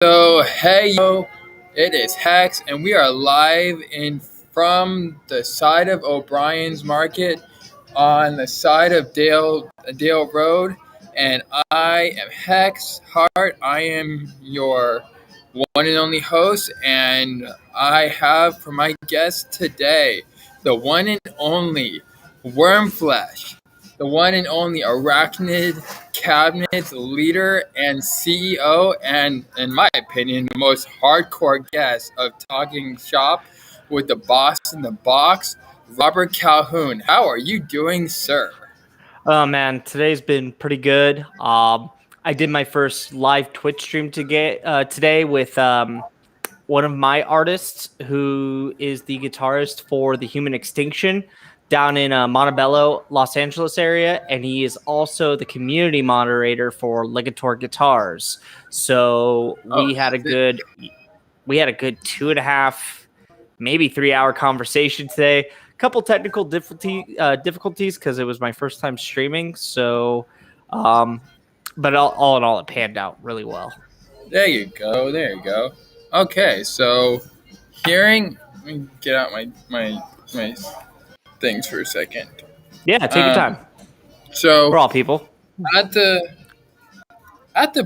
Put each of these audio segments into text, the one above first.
So hey yo, it is Hex, and we are live in from the side of O'Brien's Market on the side of Dale Road, and I am Hex Heart. I am your one and only host, and I have for my guest today the one and only Wormflesh, the one and only Arachnid Cabinets leader and CEO, and in my opinion, the most hardcore guest of Talking Shop with the boss in the box, Robert Calhoun. How are you doing, sir? Oh man, today's been pretty good. I did my first live Twitch stream today with one of my artists who is the guitarist for the Human Extinction down in Montebello, Los Angeles area, and he is also the community moderator for Legator Guitars. So we had a good 2.5, maybe 3 hour conversation today. Couple technical difficulties because it was my first time streaming. So, but all in all, it panned out really well. There you go. Okay, so let me get out my things for a second. Yeah, take your time. So we're all people. At the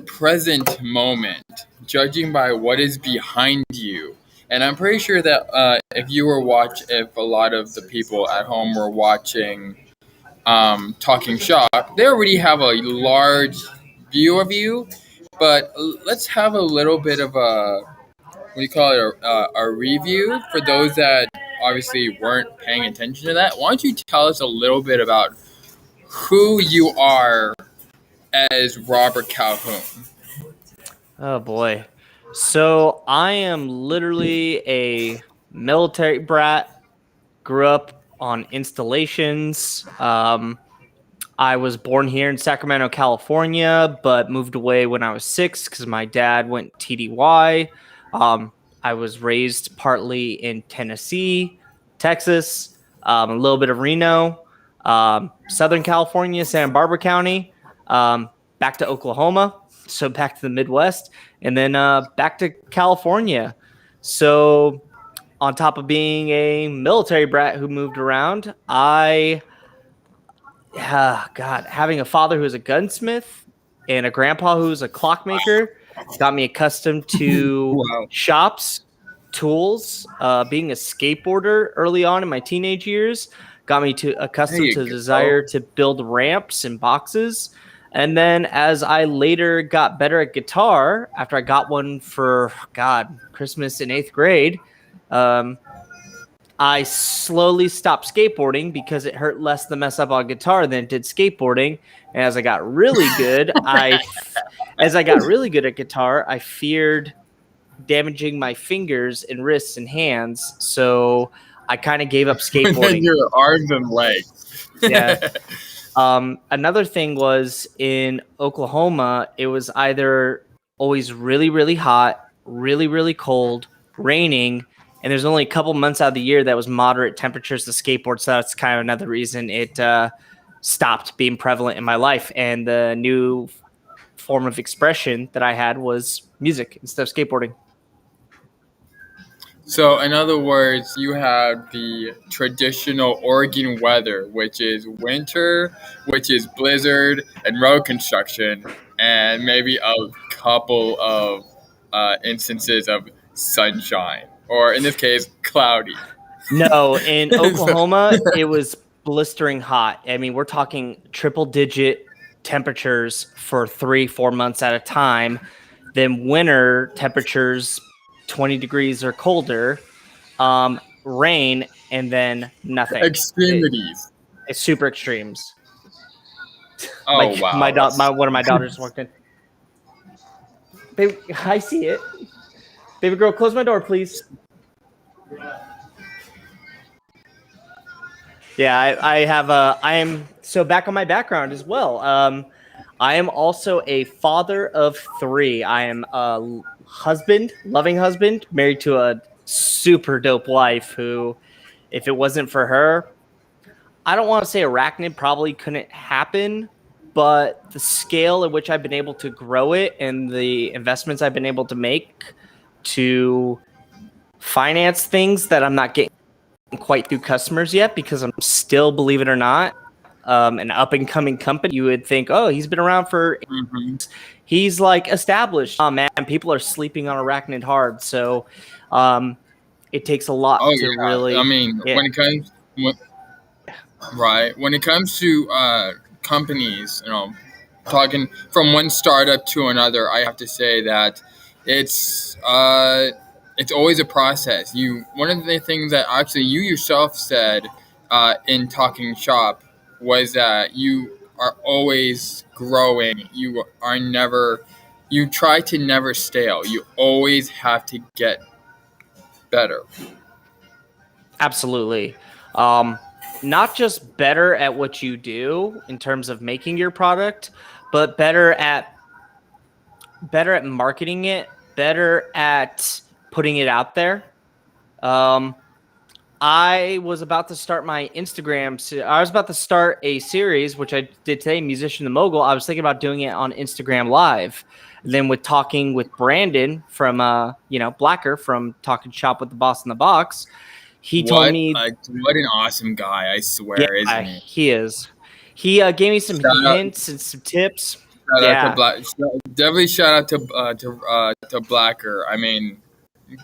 present moment, judging by what is behind you, and I'm pretty sure that if a lot of the people at home were watching Talking Shop, they already have a large view of you. But let's have a little bit of a review for those that obviously weren't paying attention to that. Why don't you tell us a little bit about who you are as Robert Calhoun? Oh boy. So I am literally a military brat, grew up on installations. I was born here in Sacramento, California, but moved away when I was 6 because my dad went TDY. I was raised partly in Tennessee, Texas, a little bit of Reno, Southern California, Santa Barbara County, back to Oklahoma, so back to the Midwest, and then back to California. So on top of being a military brat who moved around, having a father who was a gunsmith and a grandpa who was a clockmaker got me accustomed to shops, tools. Being a skateboarder early on in my teenage years got me accustomed to the desire to build ramps and boxes. And then as I later got better at guitar, after I got one for, Christmas in 8th grade, I slowly stopped skateboarding because it hurt less to mess up on guitar than it did skateboarding. And as I got really good, at guitar, I feared damaging my fingers and wrists and hands. So I kind of gave up skateboarding. Your arms and legs. Yeah. Another thing was in Oklahoma, it was either always really, really hot, really, really cold, raining, and there's only a couple months out of the year that was moderate temperatures to skateboard. So that's kind of another reason it stopped being prevalent in my life. And the new form of expression that I had was music instead of skateboarding. So, in other words, you have the traditional Oregon weather, which is winter, which is blizzard and road construction, and maybe a couple of instances of sunshine, or in this case, cloudy. No, in Oklahoma, it was blistering hot. I mean, we're talking triple-digit temperatures for 3-4 months at a time. Then winter temperatures 20 degrees or colder, rain, and then nothing. Extremities. It's super extremes. Oh, wow. One of my daughters walked in. Baby, I see it. Baby girl, close my door, please. Yeah, I am so back on my background as well. I am also a father of 3. I am a loving husband, married to a super dope wife who, if it wasn't for her, I don't want to say Arachnid probably couldn't happen, but the scale at which I've been able to grow it and the investments I've been able to make to finance things that I'm not getting quite through customers yet, because I'm still, believe it or not, an up and coming company. You would think, oh, he's been around for, he's like established. Oh man, people are sleeping on Arachnid hard. So it takes a lot to really. I mean, when it comes to companies, talking from one startup to another, I have to say that it's always a process. One of the things that actually you yourself said in Talking Shop was that you are always growing. You try to never stale. You always have to get better. Absolutely. Not just better at what you do in terms of making your product, but better at marketing it, better at putting it out there. I was about to start my Instagram. I was about to start a series, which I did today, Musician the Mogul. I was thinking about doing it on Instagram Live. And then talking with Brandon from, Blacker from Talking Shop with the Boss in the Box, he told me... what an awesome guy, I swear, isn't he? He is. He gave me some hints and some tips. Definitely shout out to Blacker. I mean,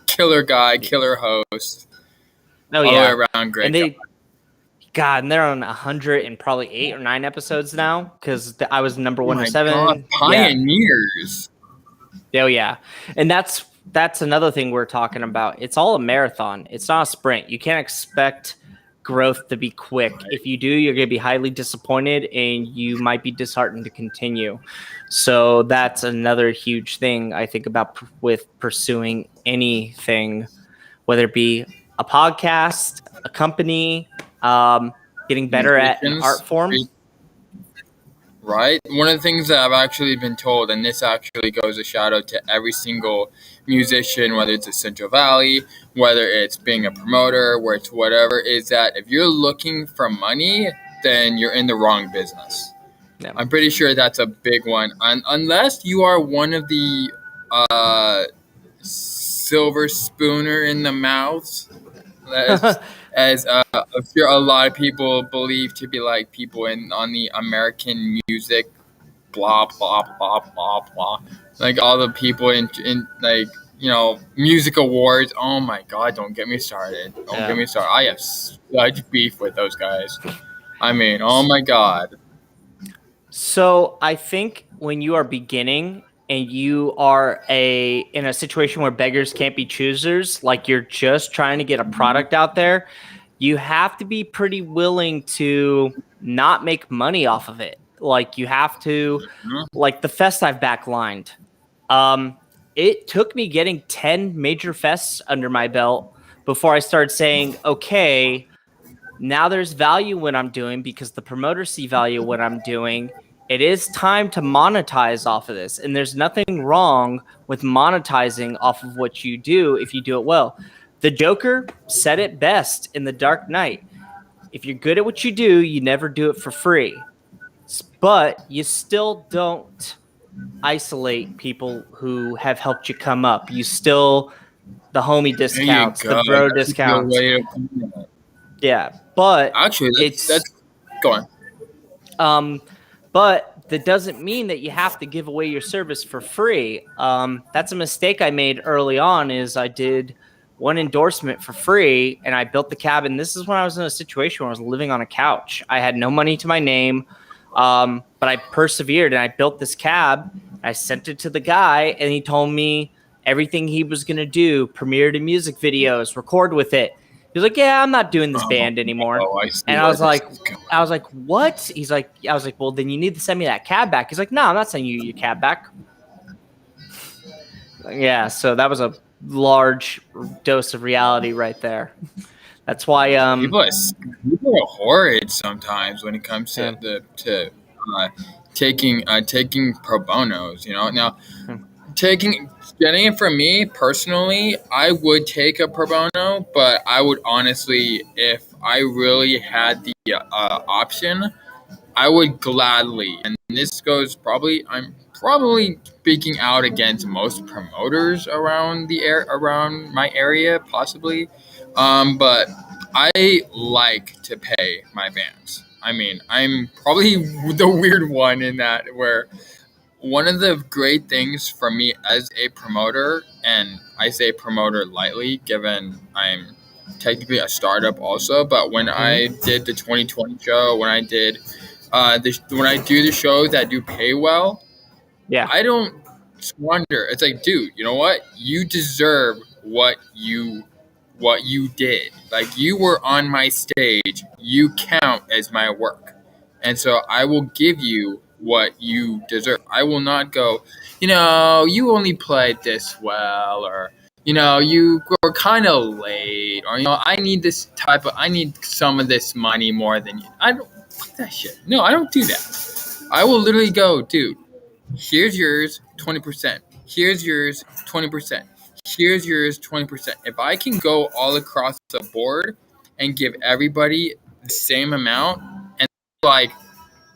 killer guy, killer host. Oh, all the way around great. And they're on 100 and probably 8 or 9 episodes now, because I was number 107. God, pioneers. Oh yeah, and that's another thing we're talking about. It's all a marathon. It's not a sprint. You can't expect growth to be quick. Right. If you do, you're going to be highly disappointed, and you might be disheartened to continue. So that's another huge thing I think about with pursuing anything, whether it be a podcast, a company, getting better at an art form. Right. One of the things that I've actually been told, and this actually goes a shout out to every single musician, whether it's a Central Valley, whether it's being a promoter, where it's whatever, is that if you're looking for money, then you're in the wrong business. Yeah. I'm pretty sure that's a big one. Unless you are one of the silver spooner in the mouth, as I'm sure a lot of people believe to be like people on the American music, blah blah blah blah blah, like all the people in like music awards. Oh my God! Don't get me started. Don't get me started. I have such beef with those guys. I mean, oh my God. So I think when you are beginning and you are in a situation where beggars can't be choosers, like you're just trying to get a product out there, you have to be pretty willing to not make money off of it. Like you have to, like the fest I've backlined. It took me getting 10 major fests under my belt before I started saying, okay, now there's value when I'm doing, because the promoters see value when I'm doing. It is time to monetize off of this. And there's nothing wrong with monetizing off of what you do if you do it well. The Joker said it best in The Dark Knight. If you're good at what you do, you never do it for free. But you still don't isolate people who have helped you come up. You still, the homie discounts, the bro discounts. Yeah, but actually, that's go on. But that doesn't mean that you have to give away your service for free. That's a mistake I made early on. Is I did one endorsement for free, and I built the cabin. This is when I was in a situation where I was living on a couch. I had no money to my name, but I persevered, and I built this cab. I sent it to the guy, and he told me everything he was going to do, premiere to music videos, record with it. He was like, yeah, I'm not doing this band anymore. And I was like, what? I was like, well, then you need to send me that cab back. He's like, no, I'm not sending you your cab back. Yeah, so that was a large dose of reality right there. That's why people are horrid sometimes when it comes to taking pro bonos. Now getting it from me personally, I would take a pro bono, but I would honestly, if I really had the option, I would gladly, and this goes I'm probably speaking out against most promoters around around my area, possibly. But I like to pay my bands. I mean, I'm probably the weird one in that where one of the great things for me as a promoter, and I say promoter lightly given I'm technically a startup also, but when I did the 2020 show, when I did when I do the shows that do pay well, Yeah. I don't squander. It's like, dude, you know what? You deserve what you did. Like, you were on my stage. You count as my work. And so I will give you what you deserve. I will not go, you only played this well, or, you were kind of late, or, I need some of this money more than you. I don't, fuck that shit. No, I don't do that. I will literally go, dude, here's yours, 20%. Here's yours, 20%. Here's yours, 20%. If I can go all across the board and give everybody the same amount and like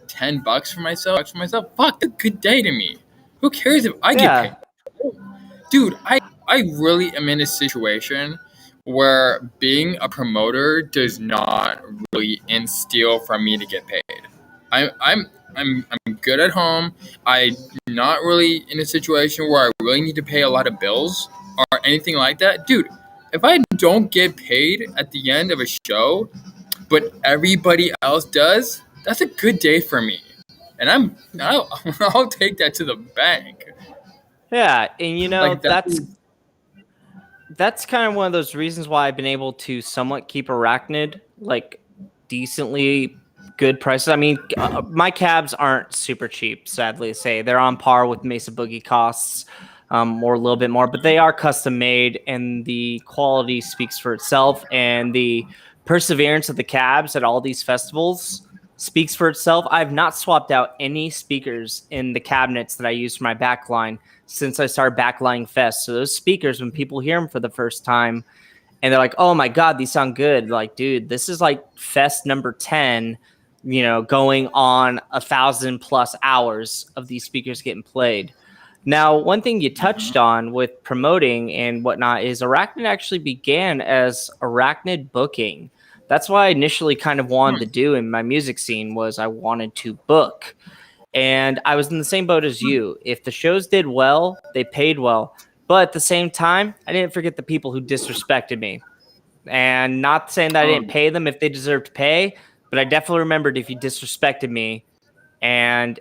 $10 for myself, fuck, that's a good day to me. Who cares if I get paid? Dude, I really am in a situation where being a promoter does not really instill for me to get paid. I'm good at home. I'm not really in a situation where I really need to pay a lot of bills or anything like that. Dude, if I don't get paid at the end of a show, but everybody else does, that's a good day for me. And I'll take that to the bank. Yeah, and Like, that's kind of one of those reasons why I've been able to somewhat keep Arachnid like decently good prices. I mean, my cabs aren't super cheap, sadly to say. They're on par with Mesa Boogie costs, or a little bit more, but they are custom made, and the quality speaks for itself, and the perseverance of the cabs at all these festivals speaks for itself. I've not swapped out any speakers in the cabinets that I use for my backline since I started backlining fest. So those speakers, when people hear them for the first time and they're like, oh my God, these sound good. Like, dude, this is like fest number 10, going on 1,000+ hours of these speakers getting played. Now, one thing you touched on with promoting and whatnot is Arachnid actually began as Arachnid Booking. That's what I initially kind of wanted to do in my music scene was I wanted to book. And I was in the same boat as you. If the shows did well, they paid well. But at the same time, I didn't forget the people who disrespected me. And not saying that I didn't pay them if they deserved to pay, but I definitely remembered if you disrespected me and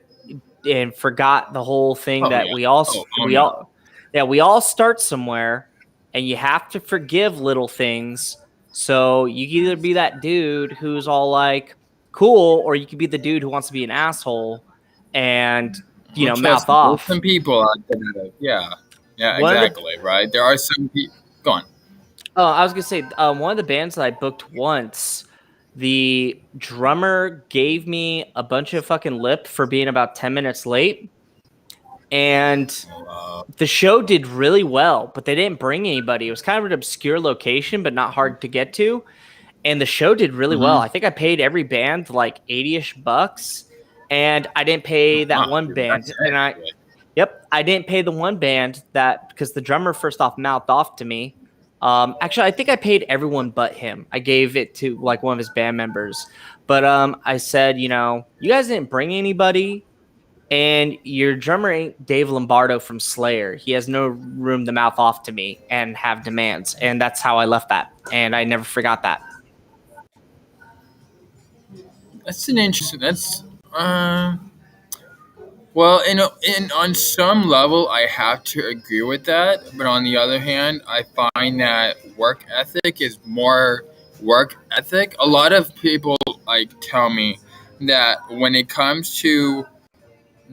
forgot the whole thing we all start somewhere, and you have to forgive little things. So you can either be that dude who's all like cool, or you could be the dude who wants to be an asshole and mouth off. Some people out there, yeah, exactly, right. There are some people. Go on. Oh, I was gonna say one of the bands that I booked once, the drummer gave me a bunch of fucking lip for being about 10 minutes late. And the show did really well, but they didn't bring anybody. It was kind of an obscure location, but not hard to get to. And the show did really well. I think I paid every band like 80-ish bucks, and I didn't pay that one band. And I didn't pay the one band because the drummer first off mouthed off to me. Actually, I think I paid everyone but him. I gave it to like one of his band members. But I said, you guys didn't bring anybody, and your drummer ain't Dave Lombardo from Slayer. He has no room to mouth off to me and have demands. And that's how I left that. And I never forgot that. That's an interesting. Well, on some level, I have to agree with that. But on the other hand, I find that work ethic is more work ethic. A lot of people tell me that when it comes to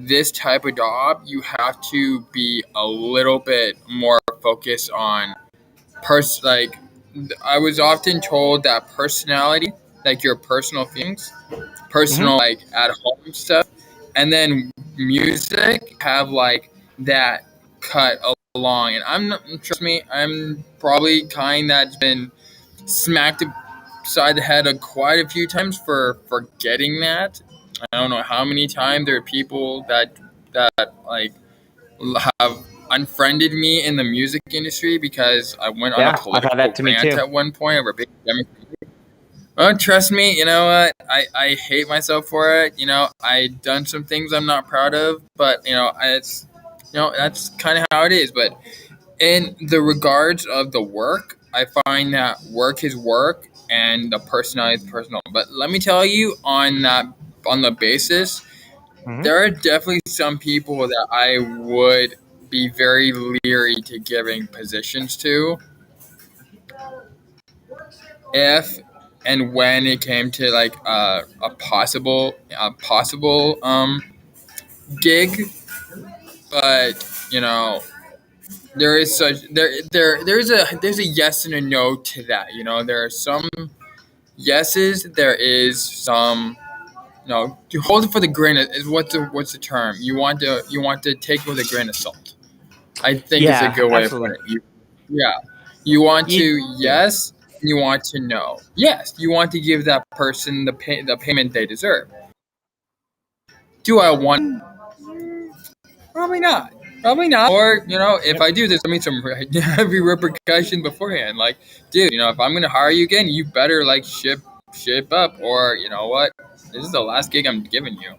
this type of job, you have to be a little bit more focused on I was often told that personality, like your personal feelings, personal at home stuff, and then music have that cut along. And trust me, I'm probably kind that's been smacked upside the head quite a few times for forgetting that. I don't know how many times there are people that like have unfriended me in the music industry because I went on a Yeah, I've had political that to me rant too. at one point over big Democrat. Well, trust me, you know what? I hate myself for it. You know, I done some things I'm not proud of, but it's that's kind of how it is. But in the regards of the work, I find that work is work and the personality is personal. But let me tell you, on the basis, Mm-hmm. there are definitely some people that I would be very leery to giving positions to if and when it came to like a possible gig. But there is such there's a yes and a no to that. There are some yeses, there is some no. To hold it for the grain is what's the term? You want to take it with a grain of salt. I think is a Yeah, good way of putting absolutely. it. Yeah, you want to Yeah. yes, and you want to no. Yes, you want to give that person the payment they deserve. Do I want? Probably not. Probably not. Or if Yep. I do, there's gonna be some heavy repercussion beforehand. Like, dude, if I'm gonna hire you again, you better like ship up, or you know what? This is the last gig I'm giving you.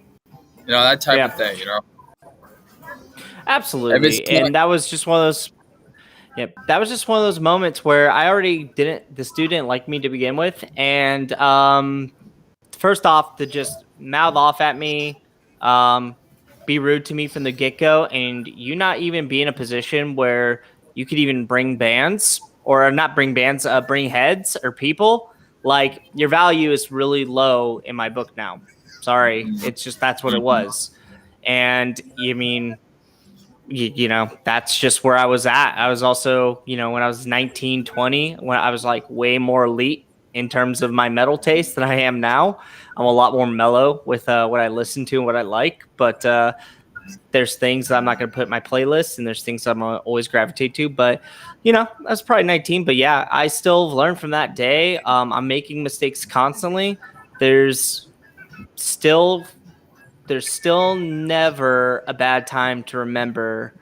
That type of Yeah. thing. If it's Absolutely. not, And that was just one of those. Yep, that was just one of those moments where I already didn't. The student like me to begin with, and first off, to just mouth off at me, um, be rude to me from the get go, and you not even be in a position where you could even bring bands or not bring bands, bring heads or people. Like your value is really low in my book now. Sorry, it's just that's what it was. And you mean that's just where I was at. I was also, when I was 19, 20, when I was like way more elite in terms of my metal taste than I am now. I'm a lot more mellow with what I listen to and what I like. But there's things that I'm not going to put in my playlist, and there's things I'm going to always gravitate to. But, I was probably 19. But yeah, I still learned from that day. I'm making mistakes constantly. There's still never a bad time to remember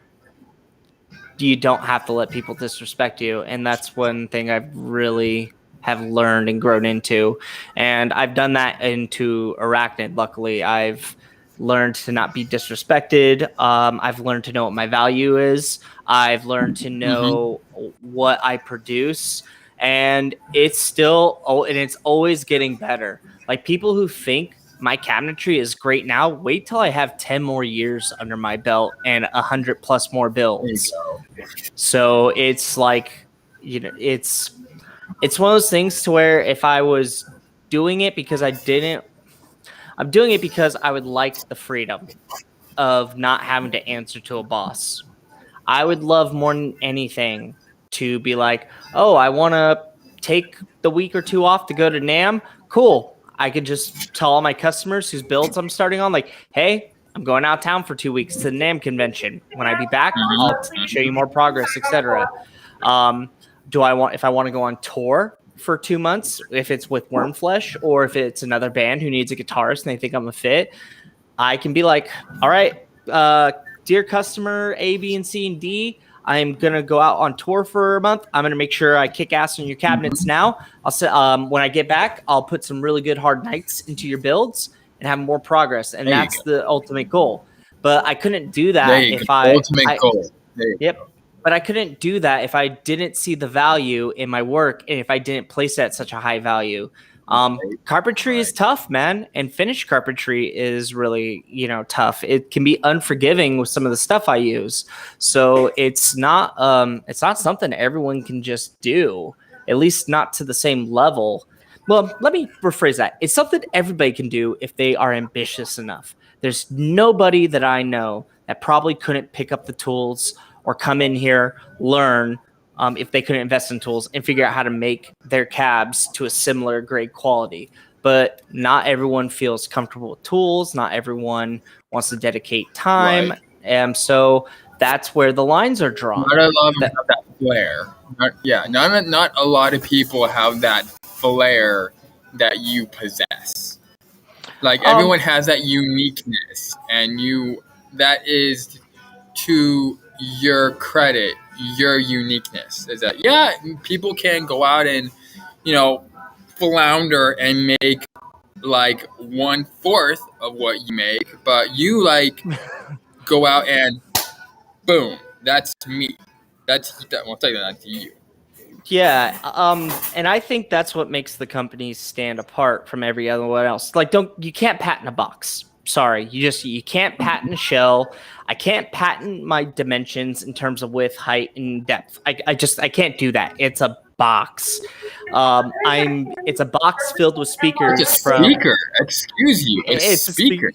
you don't have to let people disrespect you. And that's one thing I've really have learned and grown into. And I've done that into Arachnid. Luckily, I've learned to not be disrespected. I've learned to know what my value is. I've learned to know what I produce. And it's always getting better. Like people who think my cabinetry is great now, wait till I have 10 more years under my belt and 100 plus more there you builds. go. So it's like, it's one of those things to where if I was doing it because I'm doing it because I would like the freedom of not having to answer to a boss. I would love more than anything to be like, oh, I want to take the week or two off to go to NAMM. Cool. I could just tell all my customers whose builds I'm starting on, like, hey, I'm going out of town for 2 weeks to the NAMM convention. When I be back, I'll show you more progress, etc. If I want to go on tour for 2 months, if it's with Wurmfest or if it's another band who needs a guitarist and they think I'm a fit, I can be like, all right, dear customer A, B, and C, and D, I'm going to go out on tour for a month. I'm going to make sure I kick ass on your cabinets now. I'll say, when I get back, I'll put some really good hard nights into your builds and have more progress. And that's the ultimate goal. But I couldn't do that if Ultimate goal. Yep. But I couldn't do that if I didn't see the value in my work and if I didn't place it at such a high value. Carpentry is tough, man, and finished carpentry is really, tough. It can be unforgiving with some of the stuff I use. So it's not something everyone can just do, at least not to the same level. Well, let me rephrase that. It's something everybody can do if they are ambitious enough. There's nobody that I know that probably couldn't pick up the tools or come in here, learn, if they couldn't invest in tools and figure out how to make their cabs to a similar grade quality. But not everyone feels comfortable with tools. Not everyone wants to dedicate time. Right. And so that's where the lines are drawn. Not a lot of them have that flair. Not a lot of people have that flair that you possess. Like everyone has that uniqueness, and that is to your credit, your uniqueness is that people can go out and flounder and make like 1/4 of what you make, but you like go out and boom, that's me. I'll tell you that to you. Yeah, and I think that's what makes the company stand apart from every other one else. Like, you can't patent a box. Sorry, you can't patent a shell. I can't patent my dimensions in terms of width, height, and depth. I can't do that. It's a box. It's a box filled with speakers. It's a speaker. Excuse you. It's a speaker.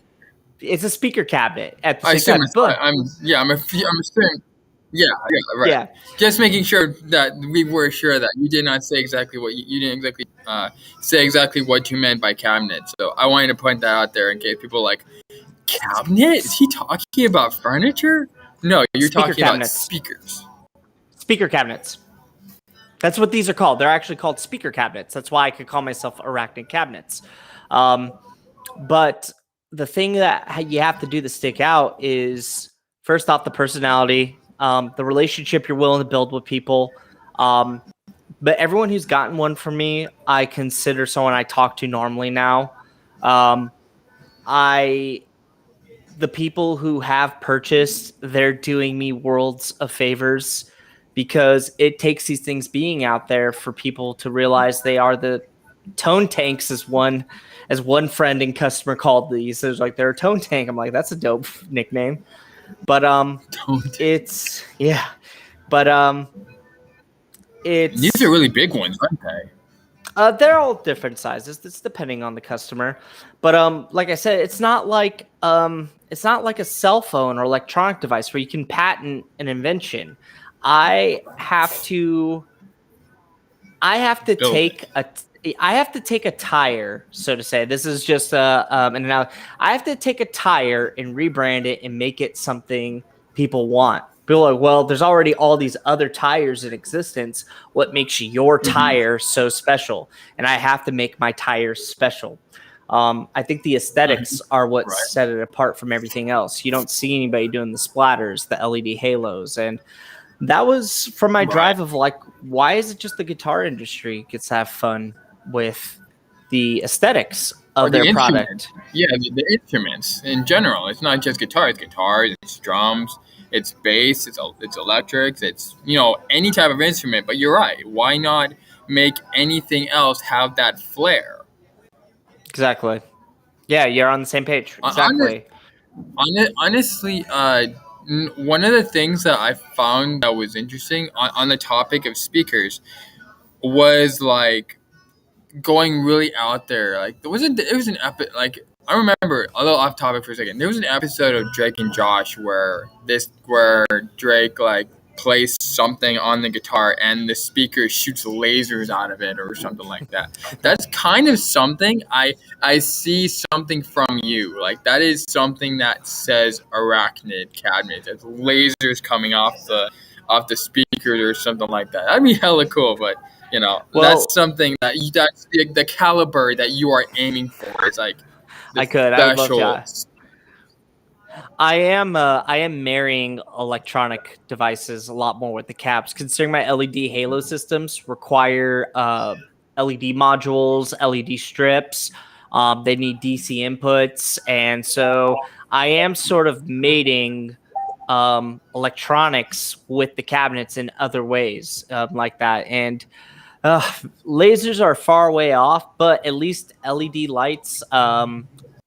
It's a speaker cabinet at the same time. I'm assuming. Yeah, right. Yeah. Just making sure that we were sure that you did not say exactly what you didn't exactly say exactly what you meant by cabinet. So I wanted to point that out there in case people are like, cabinet? Is he talking about furniture? No, you're talking about speakers. Speaker cabinets. That's what these are called. They're actually called speaker cabinets. That's why I could call myself Arachnid Cabinets. But the thing that you have to do to stick out is, first off, the personality, the relationship you're willing to build with people. But everyone who's gotten one from me, I consider someone I talk to normally now. The people who have purchased, they're doing me worlds of favors, because it takes these things being out there for people to realize they are the tone tanks, as one friend and customer called these. There's like, they're a tone tank. I'm like, that's a dope nickname. But it's these are really big ones, aren't they? They're all different sizes. It's depending on the customer. But like I said, it's not like a cell phone or electronic device where you can patent an invention. I have to take a tire, so to say. This is just an analogy. I have to take a tire and rebrand it and make it something people want. People are like, well, there's already all these other tires in existence. What makes your tire so special? And I have to make my tires special. I think the aesthetics are what set it apart from everything else. You don't see anybody doing the splatters, the LED halos, and that was from my drive of like, why is it just the guitar industry gets to have fun with the aesthetics of their product? Yeah, the instruments in general. It's not just guitars. It's drums, it's bass, it's electrics, it's any type of instrument. But you're right. Why not make anything else have that flair? Exactly. Yeah, you're on the same page. Exactly. Honestly, one of the things that I found that was interesting on the topic of speakers was like going really out there. Like it was an epic. Like I remember, a little off topic for a second. There was an episode of Drake and Josh where Drake like plays something on the guitar and the speaker shoots lasers out of it or something like that. That's kind of something I see something from you. Like that is something that says Arachnid Cabinets. It's lasers coming off the speakers or something like that. That'd be hella cool, but that's something that's the caliber that you are aiming for. It's like I would love that. I am marrying electronic devices a lot more with the cabs, considering my LED halo systems require LED modules, LED strips. They need DC inputs, and so I am sort of mating electronics with the cabinets in other ways like that. And lasers are far way off, but at least LED lights,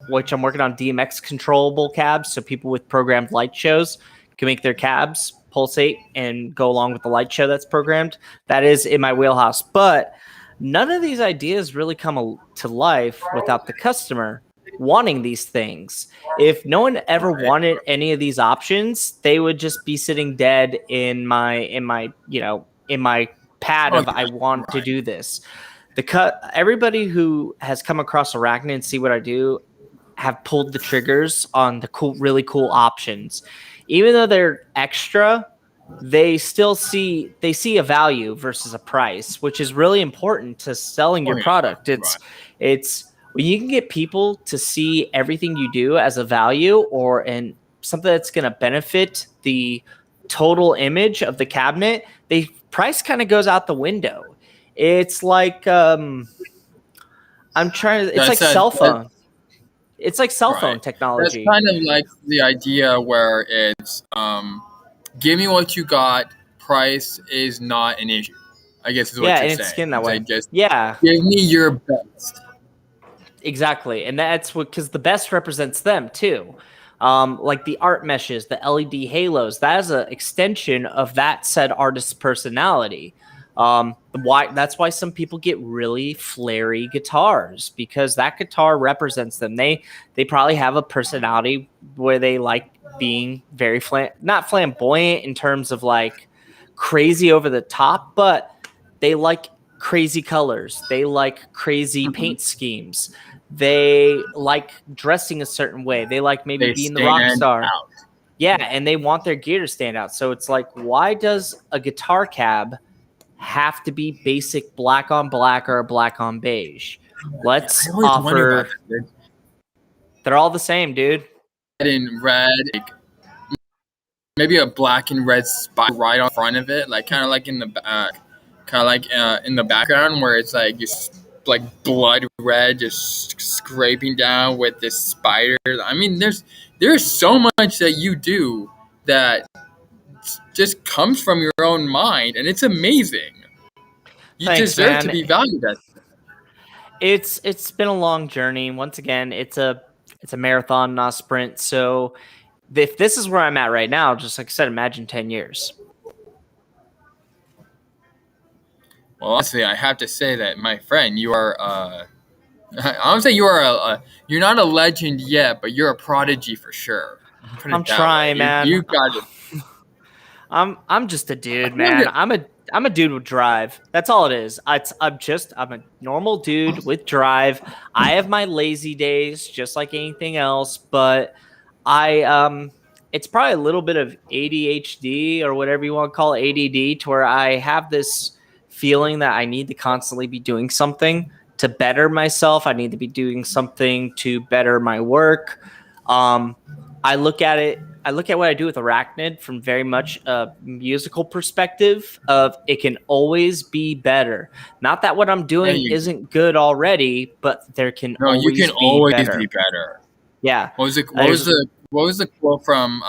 which I'm working on DMX controllable cabs, so people with programmed light shows can make their cabs pulsate and go along with the light show that's programmed. That is in my wheelhouse. But none of these ideas really come to life without the customer wanting these things. If no one ever wanted any of these options, they would just be sitting dead in my pad of I want to do this. Everybody who has come across Arachnid and see what I do have pulled the triggers on the really cool options. Even though they're extra, they still see a value versus a price, which is really important to selling your product. It's when you can get people to see everything you do as a value or in something that's going to benefit the total image of the cabinet, the price kind of goes out the window. It's like it's like cell phone. It's like cell phone Right. That's technology. kind of like the idea where it's give me what you got. Price is not an issue. I guess is what Yeah, you're and it's saying. skin that It's way. like just Yeah, give me your best. exactly. And that's what, because the best represents them too. Like the art meshes, the LED halos, that is an extension of that said artist's personality. Why that's why some people get really flary guitars, because that guitar represents them. They probably have a personality where they like being very not flamboyant in terms of like crazy over the top, but they like crazy colors. They like crazy paint schemes. They like dressing a certain way. They like maybe They being the rock stand star. out. Yeah, and they want their gear to stand out. So it's like, why does a guitar cab have to be basic black on black or black on beige? Let's I always wonder about offer. that. They're all the same, dude. In red, like maybe a black and red spot right on front of it, like kind of like in the back, kind of like in the background where it's like just like blood red, just scraping down with this spider. I mean, there's so much that you do that just comes from your own mind, and it's amazing. You Thanks, deserve to man. be valued as. It's been a long journey. Once again, it's a marathon, not a sprint. So if this is where I'm at right now, just like I said, imagine 10 years. Well, honestly, I have to say that, my friend, you are. I don't say you are you're not a legend yet, but you're a prodigy for sure. I'm trying, man. You got it. I'm just a dude, man. I'm a dude with drive. That's all it is. I'm a normal dude with drive. I have my lazy days, just like anything else, but it's probably a little bit of ADHD or whatever you want to call it, ADD, to where I have this feeling that I need to constantly be doing something to better myself. I need to be doing something to better my work. I look at what I do with Arachnid from very much a musical perspective of it can always be better. Not that what I'm doing isn't good already, but there can always be better. Yeah. What was the quote from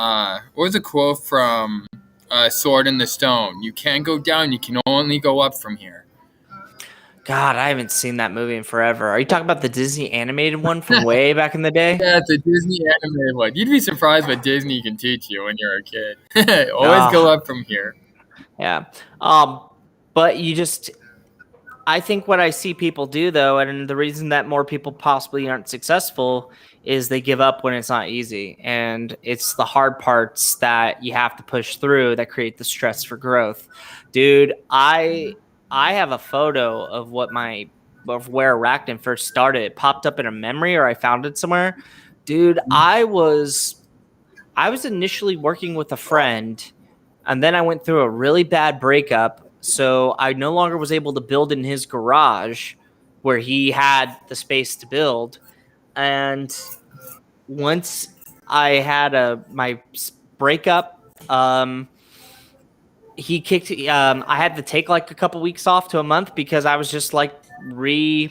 Sword in the Stone? You can't go down, you can only go up from here. God, I haven't seen that movie in forever. Are you talking about the Disney animated one from way back in the day? Yeah, the Disney animated one. You'd be surprised what Disney can teach you when you're a kid. Always go up from here. Yeah. But I think what I see people do, though, and the reason that more people possibly aren't successful is they give up when it's not easy. And it's the hard parts that you have to push through that create the stress for growth. Dude, I have a photo of where Arachnid first started. It popped up in a memory, or I found it somewhere. Dude, I was initially working with a friend, and then I went through a really bad breakup. So I no longer was able to build in his garage where he had the space to build. And once I had my breakup, he kicked. I had to take like a couple weeks off to a month because I was just like I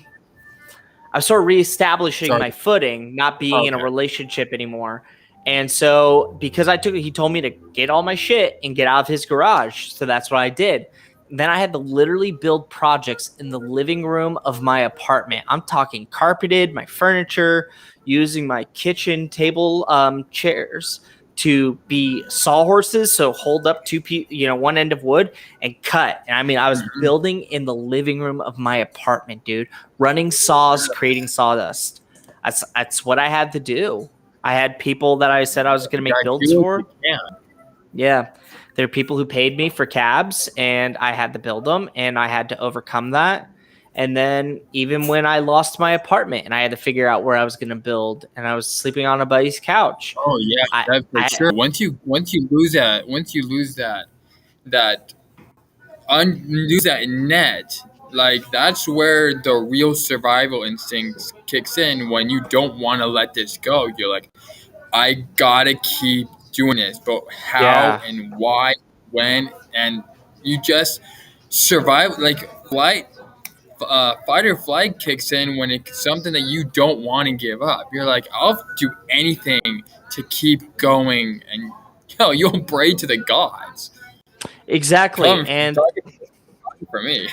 was sort of reestablishing my footing, not being in a relationship anymore. And so because he told me to get all my shit and get out of his garage. So that's what I did. Then I had to literally build projects in the living room of my apartment. I'm talking carpeted, my furniture, using my kitchen table chairs to be sawhorses, so hold up one end of wood and cut. And I mean, I was building in the living room of my apartment, dude, running saws, creating sawdust. That's what I had to do. I had people that I said I was going to make builds for. Yeah. There are people who paid me for cabs, and I had to build them, and I had to overcome that. And then even when I lost my apartment and I had to figure out where I was going to build, and I was sleeping on a buddy's couch. Oh yeah, that's for sure. Once you lose that net, like that's where the real survival instincts kicks in when you don't want to let this go. You're like, I gotta keep doing this, but how Yeah. and why, when, and you just survive. Like fight or flight kicks in when it's something that you don't want to give up. You're like, I'll do anything to keep going, and you'll pray to the gods. Exactly. And for me.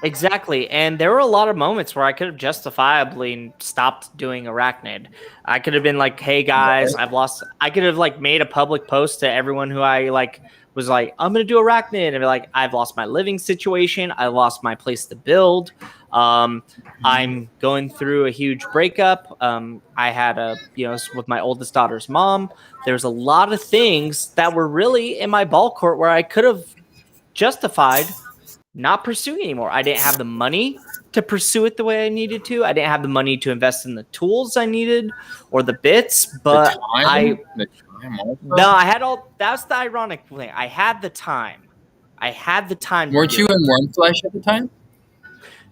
Exactly. And there were a lot of moments where I could have justifiably stopped doing Arachnid. I could have been like, hey guys, I could have like made a public post to everyone who I like was like, I'm going to do Arachnid. And be like, I've lost my living situation. I lost my place to build. I'm going through a huge breakup. I had with my oldest daughter's mom. There's a lot of things that were really in my ball court where I could have justified not pursuing anymore. I didn't have the money to pursue it the way I needed to. I didn't have the money to invest in the tools I needed or the bits, but I had all. That's the ironic thing. I had the time. Weren't you in Wurmfest at the time?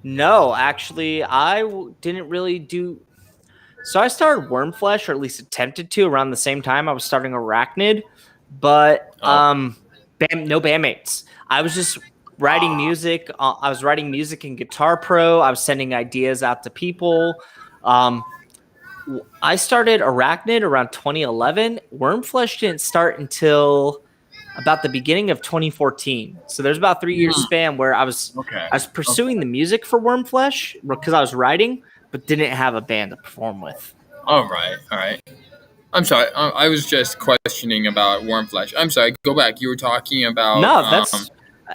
No, actually, I didn't really do. So I started Wurmflesh, or at least attempted to, around the same time I was starting Arachnid, but no bandmates. I was just writing music. I was writing music in Guitar Pro. I was sending ideas out to people. I started Arachnid around 2011. Wurmflesh didn't start until about the beginning of 2014. So there's about 3 years span where I was pursuing the music for Wurmflesh because I was writing, but didn't have a band to perform with. All right. I'm sorry. I was just questioning about Wurmflesh. I'm sorry. Go back. You were talking about. No,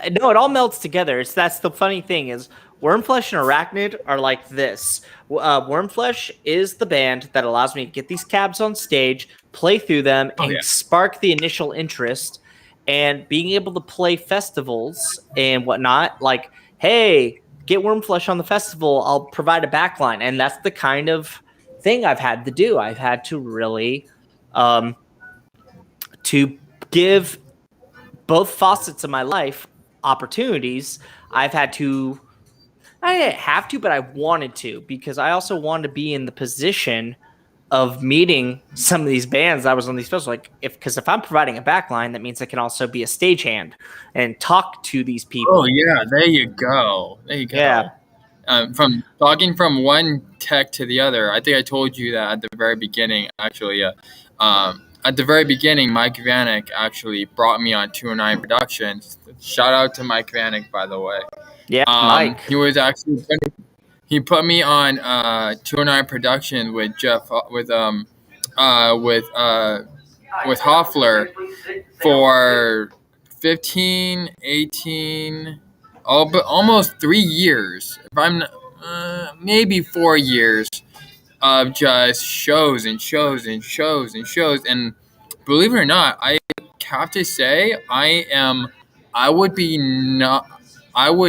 it all melts together. That's the funny thing is Wurmflesh and Arachnid are like this. Wurmflesh is the band that allows me to get these cabs on stage, play through them, and spark the initial interest. And being able to play festivals and whatnot, like, hey, get Wurmflesh on the festival, I'll provide a backline. And that's the kind of thing I've had to do. I've had to really to give both facets of my life opportunities. I didn't have to, but I wanted to, because I also wanted to be in the position of meeting some of these bands I was on these festivals. Because if I'm providing a backline, that means I can also be a stagehand and talk to these people. Oh yeah, there you go. Yeah. From talking from one tech to the other, I think I told you that at the very beginning. Actually, at the very beginning, Mike Vanek actually brought me on 209 Productions. Shout out to Mike Vanek, by the way. Yeah, Mike. He was actually he put me on 209 Productions with Jeff with Hoffler for 15, 18, almost 3 years. If I'm maybe 4 years of just shows and shows and shows and shows. And believe it or not, I have to say I would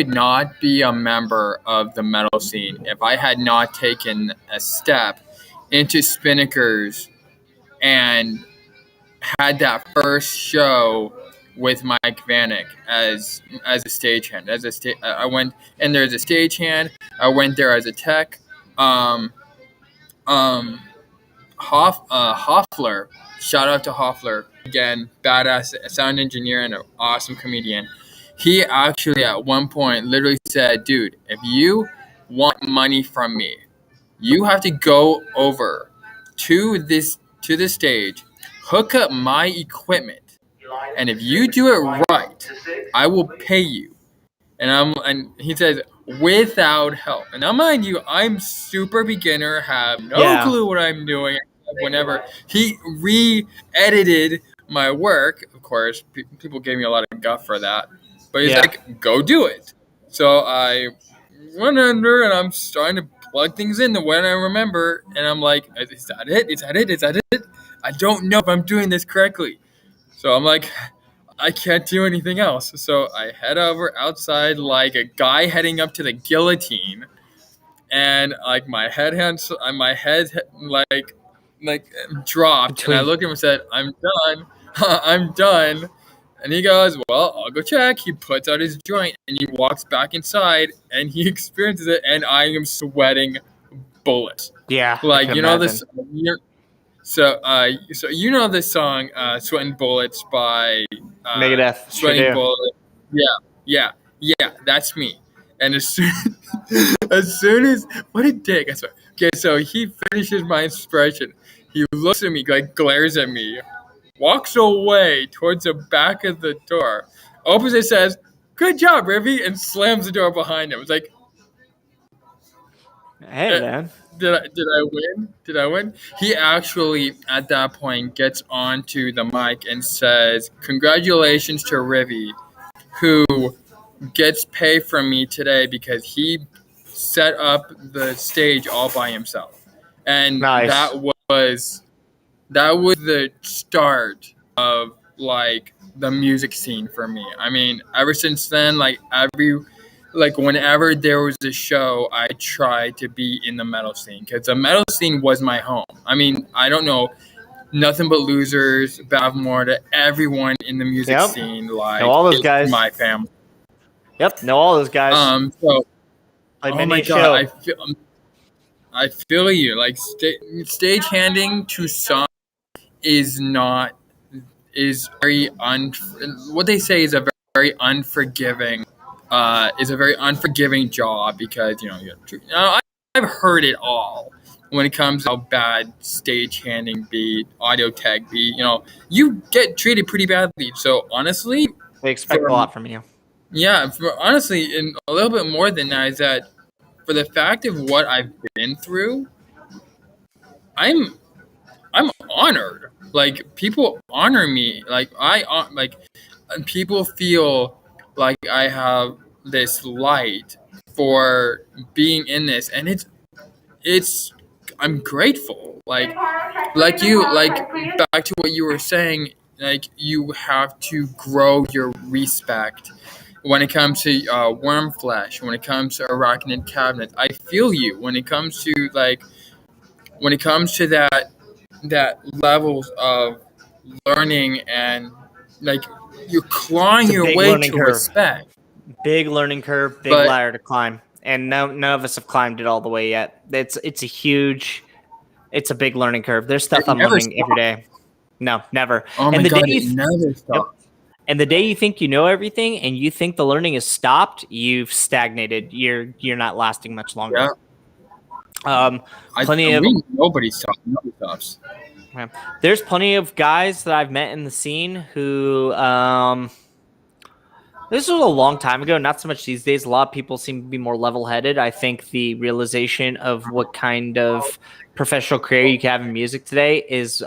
not be a member of the metal scene if I had not taken a step into Spinnakers and had that first show with Mike Vanek as a stagehand. I went in there as a stagehand. I went there as a tech. Hoffler, shout out to Hoffler again, badass sound engineer and an awesome comedian. He actually at one point literally said, "Dude, if you want money from me, you have to go over to the stage, hook up my equipment, and if you do it right, I will pay you." And he says, without help. And now, mind you, I'm super beginner, have no clue what I'm doing. Whenever he re-edited my work, of course, people gave me a lot of guff for that. But he's like, go do it. So I went under and I'm starting to plug things in the way I remember. And I'm like, is that it? I don't know if I'm doing this correctly. So I'm like, I can't do anything else. So I head over outside like a guy heading up to the guillotine. And like my head dropped. And I looked at him and said, I'm done. I'm done. And he goes, well, I'll go check. He puts out his joint and he walks back inside and he experiences it. And I am sweating bullets. Yeah, I Like can you know imagine. this. So you know this song, "Sweating Bullets" by Megadeth, sure Sweating do. Bullets. Yeah. That's me. And as soon as what a dick! I swear. Okay, so he finishes my expression. He looks at me, like glares at me, walks away towards the back of the door, opens it, says, "Good job, Rivy," and slams the door behind him. It's like, Hey, man. did I win? Did I win? He actually at that point gets onto the mic and says, "Congratulations to Rivy, who gets paid from me today because he set up the stage all by himself." And Nice. that was the start of like the music scene for me. I mean, ever since then, like whenever there was a show, I tried to be in the metal scene because the metal scene was my home. I mean, I don't know, nothing but losers, Bavmorda, everyone in the music Yep. scene, Know like all those it's guys. my family. Yep. Know all those guys. So Played oh many my a god, show. I feel you. Like stage handing to some is not is very what they say is a very unforgiving is a very unforgiving job because I've heard it all when it comes to how bad stage handing be, audio tech be. You get treated pretty badly. So honestly, They expect a for lot from you. honestly, and a little bit more than that is that for the fact of what I've been through, I'm I'm honored. Like people honor me. Like people feel like I have this light for being in this, and it's I'm grateful. Like back to what you were saying. Like you have to grow your respect when it comes to worm flesh. When it comes to arachnid cabinets, I feel you. When it comes to that levels of learning and like you're clawing It's a your big way learning to curve. respect. Big learning curve, big But ladder to climb. And none of us have climbed it all the way yet. It's a big learning curve. There's it stuff I'm never learning every stops. day. No, never. Oh my And the day god, you it never yep. stops. And the day you think you know everything and you think the learning is stopped, you've stagnated. You're not lasting much longer. Yeah, Plenty of nobody stops. Nobody stops. yeah. There's plenty of guys that I've met in the scene who this was a long time ago, not so much these days. A lot of people seem to be more level-headed. I think the realization of what kind of professional career you can have in music today is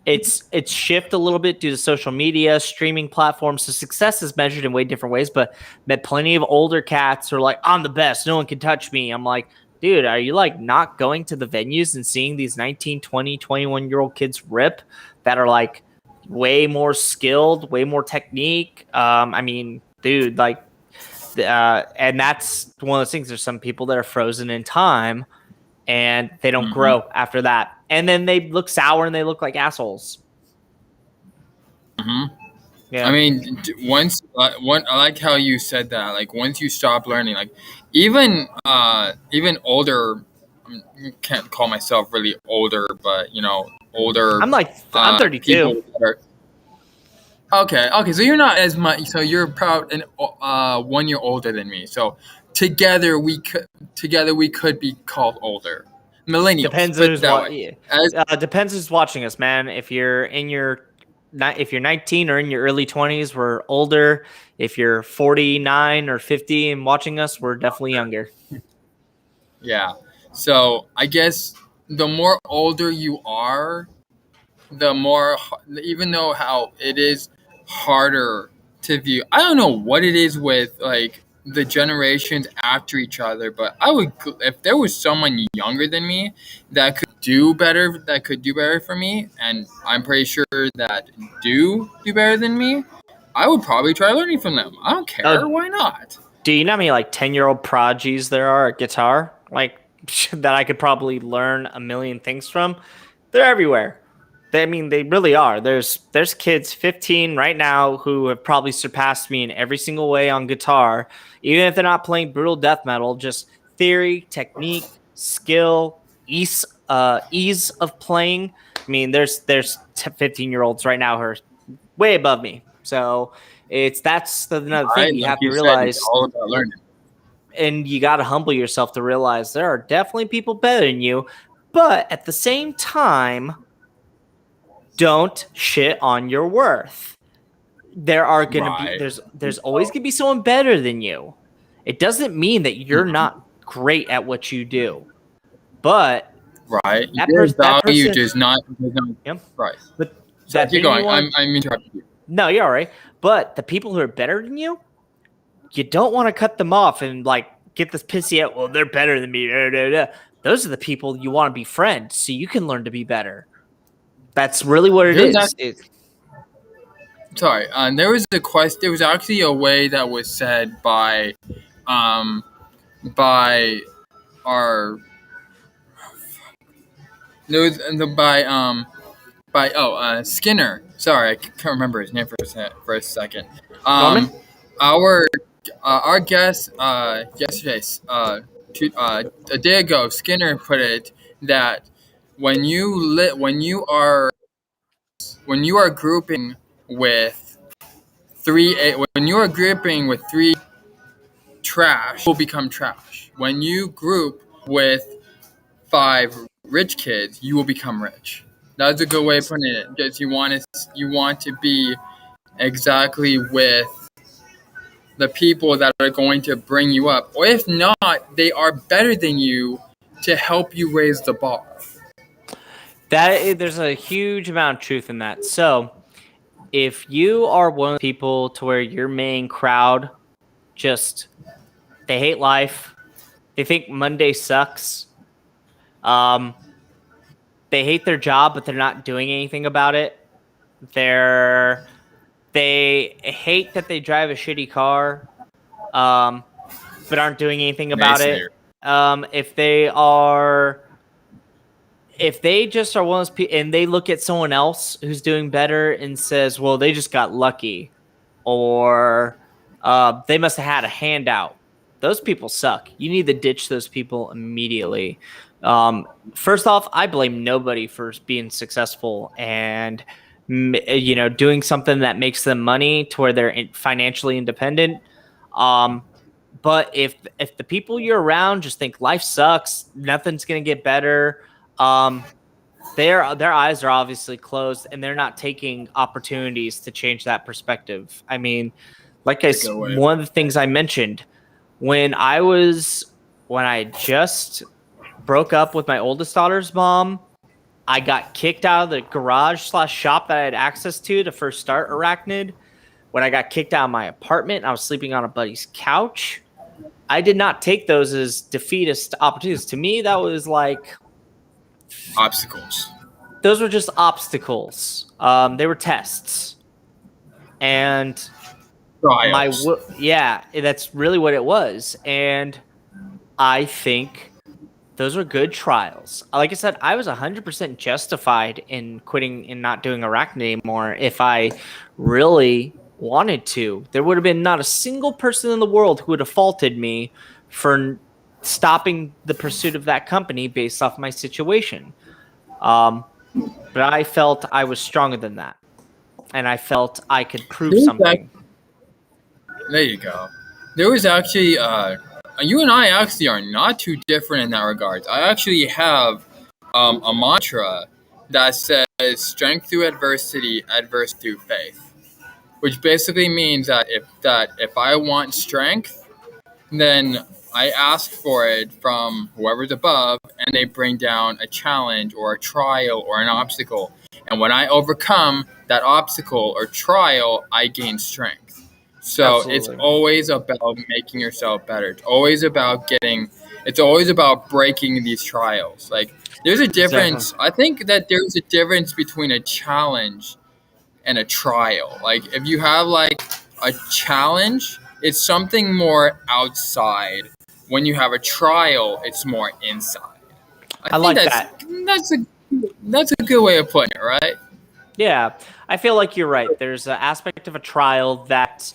it's shift a little bit due to social media, streaming platforms. So success is measured in way different ways, but met plenty of older cats who are like, I'm the best. No one can touch me. I'm like, dude, are you like not going to the venues and seeing these 19, 20, 21-year-old kids rip that are like way more skilled, way more technique? I mean, dude, like, and that's one of those things. There's some people that are frozen in time and they don't Hmm. grow after that. And then they look sour and they look like assholes. Hmm. Yeah. I mean, I like how you said that. Like once you stop learning, like even older, can't call myself really older, but older I'm 32. people that are okay. So you're not as much. So you're proud and 1 year older than me. So together we could be called older millennials. Depends Put it who's that way. depends who's watching us, man. If you're 19 or in your early 20s, we're older. If you're 49 or 50 and watching us, we're definitely younger. Yeah. So I guess the more older you are, the more, even though how it is harder to view. I don't know what it is with like the generations after each other, but I would, if there was someone younger than me that could do better for me, and I'm pretty sure that do better than me, I would probably try learning from them. I don't care. Oh, Why not? do you know how many like 10-year-old prodigies there are at guitar? Like that I could probably learn a million things from. They're everywhere. I mean, they really are. There's kids 15 right now who have probably surpassed me in every single way on guitar, even if they're not playing brutal death metal. Just theory, technique, skill, ease of playing. I mean, there's 15-year-olds right now who are way above me. So that's another thing you Like have to you said, it's realize, all about learning. and you got to humble yourself to realize there are definitely people better than you, but at the same time, don't shit on your worth. There are going to be there's always going to be someone better than you. It doesn't mean that you're not great at what you do, but Right. that Your that value person, does not yeah, right. but So that keep thing you going. want. I'm interrupting you. No, you're all right. But the people who are better than you don't want to cut them off and like get this pissy out. Well, they're better than me. Those are the people you want to be friends, so you can learn to be better. That's really what it is. Sorry. There was a quest. There was actually a way that was said by by our there was by Skinner. Sorry, I can't remember his name for a second. Norman? Our our guest yesterday, a day ago, Skinner put it that when you are grouping with when you are grouping with three trash, will become trash. When you group with 5 rich kids, you will become rich. That's a good way of putting it. Because you want to be exactly with the people that are going to bring you up, or if not, they are better than you to help you raise the bar. There's a huge amount of truth in that. So if you are one of the people to where your main crowd they hate life, they think Monday sucks, they hate their job, but they're not doing anything about it. They hate that they drive a shitty car, but aren't doing anything about it. If they just are one of those people and they look at someone else who's doing better and says, well, they just got lucky, or they must have had a handout. Those people suck. You need to ditch those people immediately. First off, I blame nobody for being successful and doing something that makes them money to where they're financially independent. But if the people you're around just think life sucks, nothing's gonna get better, their eyes are obviously closed and they're not taking opportunities to change that perspective. I mean, one of the things I mentioned when I just broke up with my oldest daughter's mom, I got kicked out of the garage/shop that I had access to first start Arachnid. When I got kicked out of my apartment, I was sleeping on a buddy's couch. I did not take those as defeatist opportunities. To me, that was like obstacles. Those were just obstacles. They were tests. And trials. That's really what it was. And I think those were good trials. Like I said, I was 100% justified in quitting and not doing Arachnid anymore if I really wanted to. There would have been not a single person in the world who would have faulted me for stopping the pursuit of that company based off my situation. But I felt I was stronger than that. And I felt I could prove something. There you go. There was actually, you and I actually are not too different in that regard. I actually have a mantra that says strength through adversity, adversity through faith. Which basically means that if I want strength, then I ask for it from whoever's above, and they bring down a challenge or a trial or an obstacle. And when I overcome that obstacle or trial, I gain strength. So Absolutely. It's always about making yourself better. It's always about breaking these trials. Like there's a difference. Exactly. I think that there's a difference between a challenge and a trial. Like if you have like a challenge, it's something more outside. When you have a trial, it's more inside. I like that. That's a good way of putting it, right? Yeah, I feel like you're right. There's an aspect of a trial that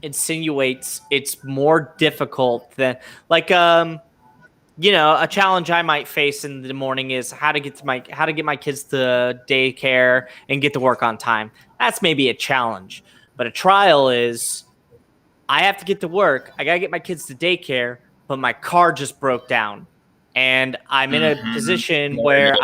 insinuates it's more difficult than a challenge I might face in the morning is how to get my kids to daycare and get to work on time. That's maybe a challenge, but a trial is I have to get to work. I got to get my kids to daycare, but my car just broke down. And I'm in a position where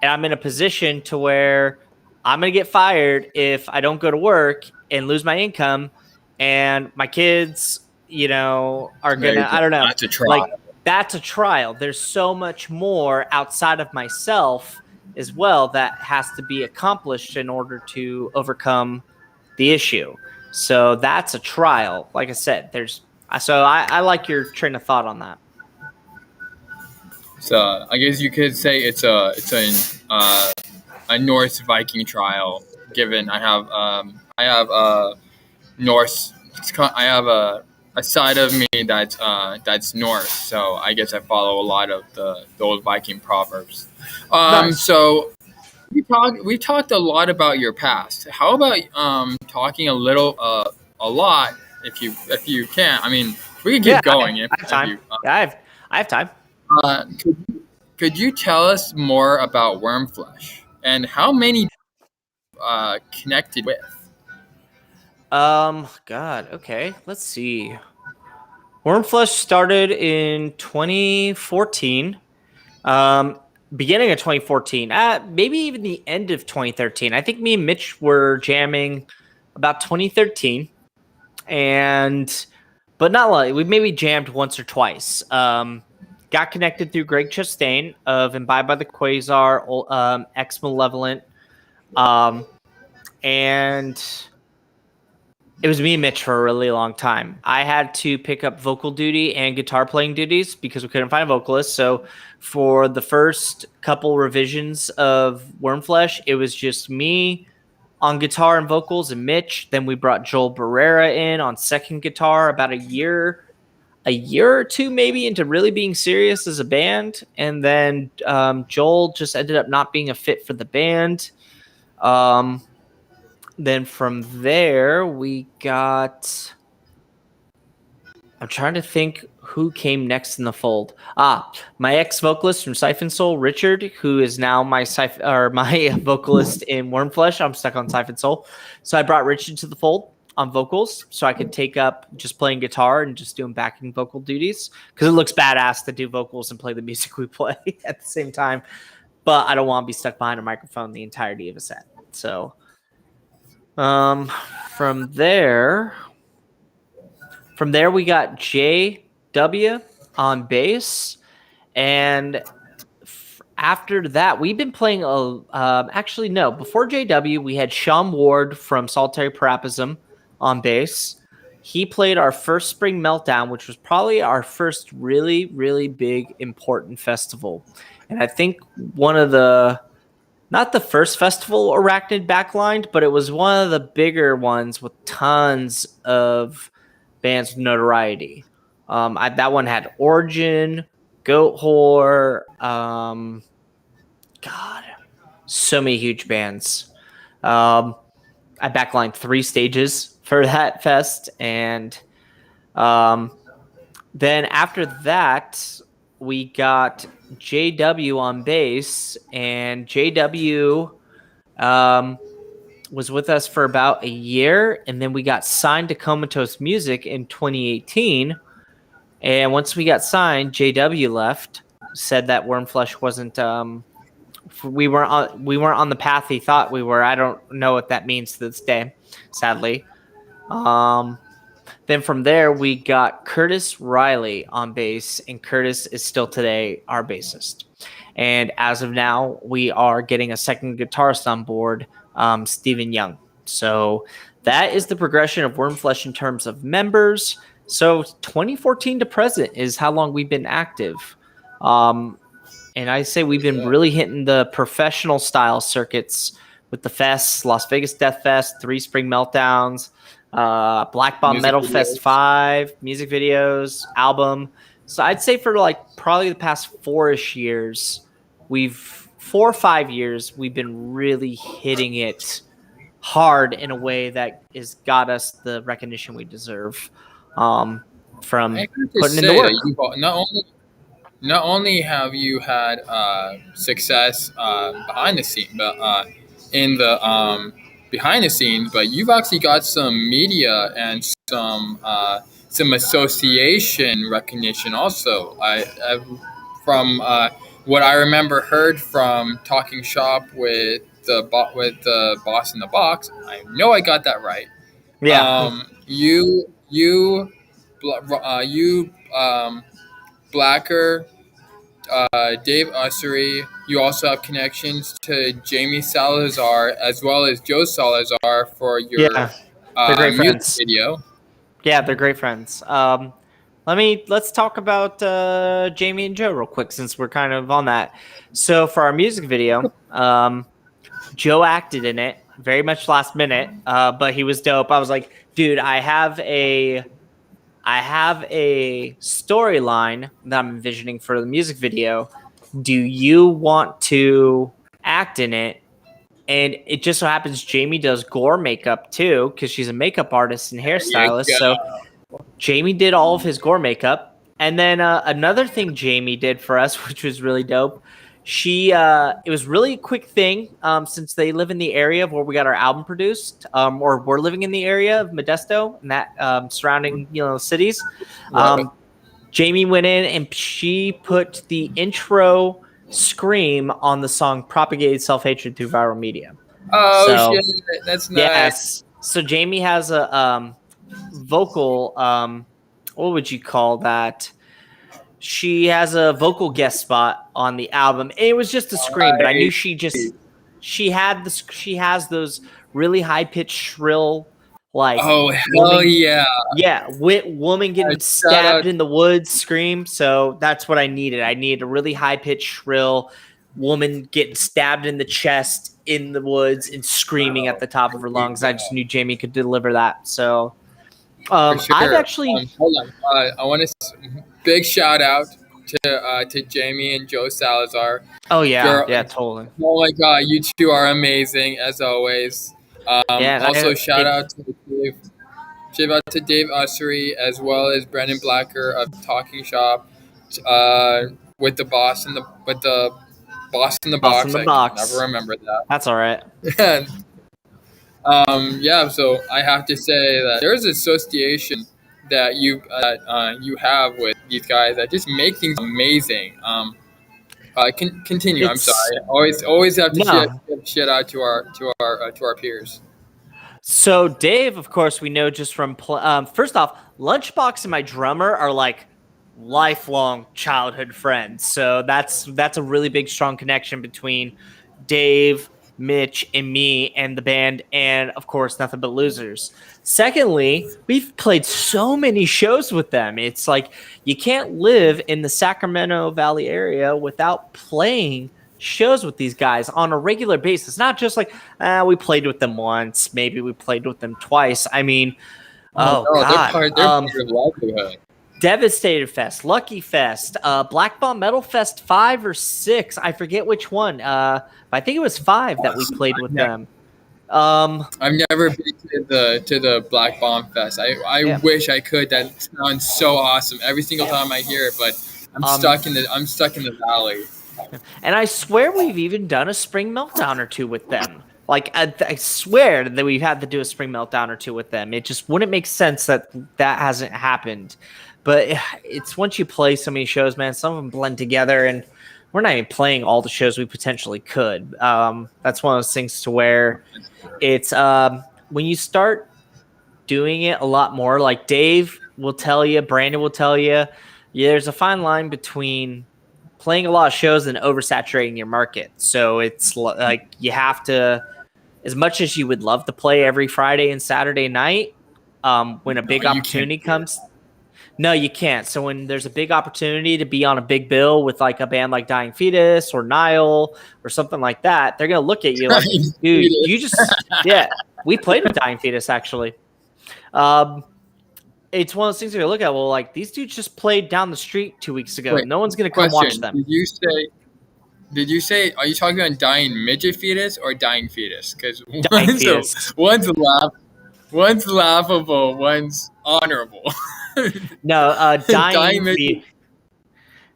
I'm in a position to where I'm going to get fired if I don't go to work and lose my income. And my kids, are going to, I don't know. That's a trial. Like, that's a trial. There's so much more outside of myself as well that has to be accomplished in order to overcome the issue. So that's a trial. Like I said, I like your train of thought on that. So I guess you could say it's a Norse Viking trial. Given I have Norse, I have a side of me that's Norse. So I guess I follow a lot of the old Viking proverbs. Nice. So we talked a lot about your past. How about talking a lot if you can? I mean, we can keep going. I have time. I have time. Could you tell us more about Wurmflesh and how many connected with? God. Okay. Let's see. Wurmflesh started in 2014. Beginning of 2014, maybe even the end of 2013. I think me and Mitch were jamming about 2013, but not like we maybe jammed once or twice. Got connected through Greg Chastain of Imbibe by the Quasar, Ex Malevolent, and it was me and Mitch for a really long time. I had to pick up vocal duty and guitar playing duties because we couldn't find a vocalist. So for the first couple revisions of Wurmflesh, it was just me on guitar and vocals and Mitch. Then we brought Joel Barrera in on second guitar about a year or two maybe into really being serious as a band. And then Joel just ended up not being a fit for the band. Then from there, we got... I'm trying to think who came next in the fold. My ex-vocalist from Siphon Soul, Richard, who is now my vocalist in Wurmflesh. I'm stuck on Siphon Soul. So I brought Richard to the fold on vocals so I could take up just playing guitar and just doing backing vocal duties because it looks badass to do vocals and play the music we play at the same time. But I don't want to be stuck behind a microphone the entirety of a set. So... From there we got JW on bass, and after that we've been playing before JW we had Sean Ward from Solitary Parapsism on bass. He played our first Spring Meltdown, which was probably our first really, really big important festival, and I think one of the not the first festival Arachnid backlined, but it was one of the bigger ones with tons of bands with notoriety. That one had Origin, Goat Whore, so many huge bands. I backlined 3 stages for that fest, and then after that, we got JW on bass, and JW was with us for about a year, and then we got signed to Comatose Music in 2018. And once we got signed, JW left, said that Wurmflesh wasn't we weren't on the path he thought we were. I don't know what that means to this day, sadly. Then from there, we got Curtis Riley on bass, and Curtis is still today our bassist. And as of now, we are getting a second guitarist on board, Stephen Young. So that is the progression of Wurmflesh in terms of members. So 2014 to present is how long we've been active. And I say we've been really hitting the professional style circuits with the fests, Las Vegas Death Fest, 3 Spring Meltdowns, Black Bomb Metal Fest 5, music videos, album. So I'd say for probably the past 4-ish years, 4 or 5 years, we've been really hitting it hard in a way that has got us the recognition we deserve from putting in the work. not only have you had success behind the scene, but in the behind the scenes, but you've actually got some media and some association recognition also. From what I remember heard from talking shop with the boss in the box. I know I got that right. Yeah. You Blacker, Dave Ussery. You also have connections to Jamie Salazar as well as Joe Salazar for your Yeah. They're great music friends. video. Yeah, they're great friends. Let's talk about Jamie and Joe real quick since we're kind of on that. So for our music video, Joe acted in it very much last minute, but he was dope. I was like, dude, I have a storyline that I'm envisioning for the music video. Do you want to act in it? And it just so happens Jamie does gore makeup too, because she's a makeup artist and hairstylist. So Jamie did all of his gore makeup. And then another thing Jamie did for us, which was really dope, it was really a quick thing since they live in the area of where we got our album produced, or we're living in the area of Modesto and that surrounding cities. Jamie went in and she put the intro scream on the song "Propagated Self-Hatred Through Viral Media." Oh, shit, that's nice. Yes. So Jamie has a vocal, what would you call that? She has a vocal guest spot on the album. It was just a scream, but I knew she has those really high pitched shrill, like, oh hell yeah, woman getting stabbed in the woods scream. So that's what I needed. I needed a really high pitched shrill woman getting stabbed in the chest in the woods and screaming at the top of her lungs. I just knew Jamie could deliver that. So sure. I've actually hold on. I want to big shout out to Jamie and Joe Salazar. Oh yeah, yeah, totally. Oh my god, you two are amazing as always. Also shout out to Dave Ussery as well as Brendan Blacker of Talking Shop, with the boss in the box. I never remember that. That's all right. So I have to say that there's an association that you have with these guys that just make things amazing. Continue. I'm sorry. Always have to give shit out to our peers. So Dave, of course, we know just from first off, Lunchbox and my drummer are like lifelong childhood friends. So that's a really big, strong connection between Dave, Mitch, and me and the band, and of course Nothing But Losers. Secondly, we've played so many shows with them. It's like you can't live in the Sacramento Valley area without playing shows with these guys on a regular basis. Not just like we played with them once, maybe we played with them twice. I mean, God, they're part of livelihood. Devastated Fest, Lucky Fest, Black Bomb Metal Fest 5 or 6. I forget which one. I think it was 5 that we played with them. I've never been to the Black Bomb Fest. I wish I could. That sounds so awesome. Every single time I hear it, but I'm stuck in the valley. And I swear we've even done a Spring Meltdown or 2 with them. Like I swear that we've had to do a Spring Meltdown or 2 with them. It just wouldn't make sense that hasn't happened. But it's once you play so many shows, man, some of them blend together, and we're not even playing all the shows we potentially could. That's one of those things to where it's when you start doing it a lot more, like Dave will tell you, Brandon will tell you, there's a fine line between playing a lot of shows and oversaturating your market. So it's like you have to, as much as you would love to play every Friday and Saturday night, when a big opportunity comes. No, you can't. So when there's a big opportunity to be on a big bill with like a band like Dying Fetus or Nile or something like that, they're going to look at you like, dude, you just, we played with Dying Fetus actually. It's one of those things you're going to look at. Well, like these dudes just played down the street 2 weeks ago. Wait, no one's going to come watch them. Did you say, are you talking about Dying Midget Fetus or Dying Fetus? Because one's laughable, one's honorable. No, Dying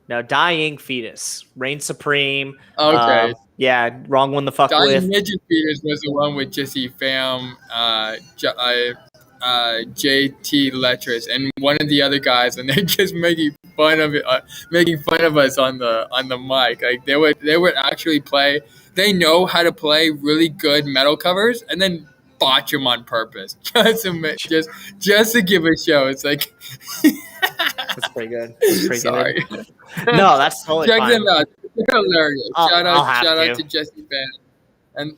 No, Dying Fetus. Reign Supreme. Okay. Yeah, wrong one to fuck Dying with. Midget Fetus was the one with Jesse Pham, JT Letras, and one of the other guys, and they're just making fun of it, making fun of us on the mic. Like they would actually play. They know how to play really good metal covers, and then botch them on purpose just to give a show. It's like That's pretty good. That's pretty sorry. good. No, that's totally Check fine. them out. They're hilarious. Shout out to. to Jesse Pham and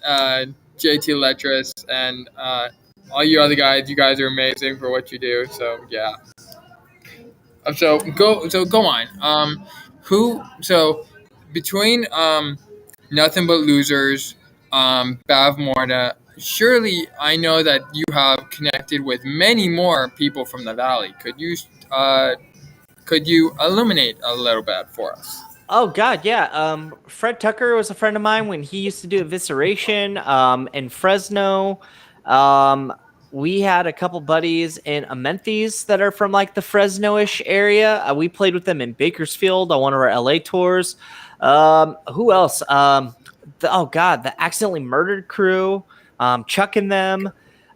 JT Letras and all you other guys. You guys are amazing for what you do. So yeah. So go on. Between Nothing But Losers, Bavmorda, surely I know that you have connected with many more people from the Valley. Could you illuminate a little bit for us? Oh God, yeah. Fred Tucker was a friend of mine when he used to do Evisceration. In Fresno, we had a couple buddies in Amenthis that are from like the Fresno-ish area. We played with them in Bakersfield on one of our LA tours. Who else? The Accidentally Murdered crew. Chuck and them.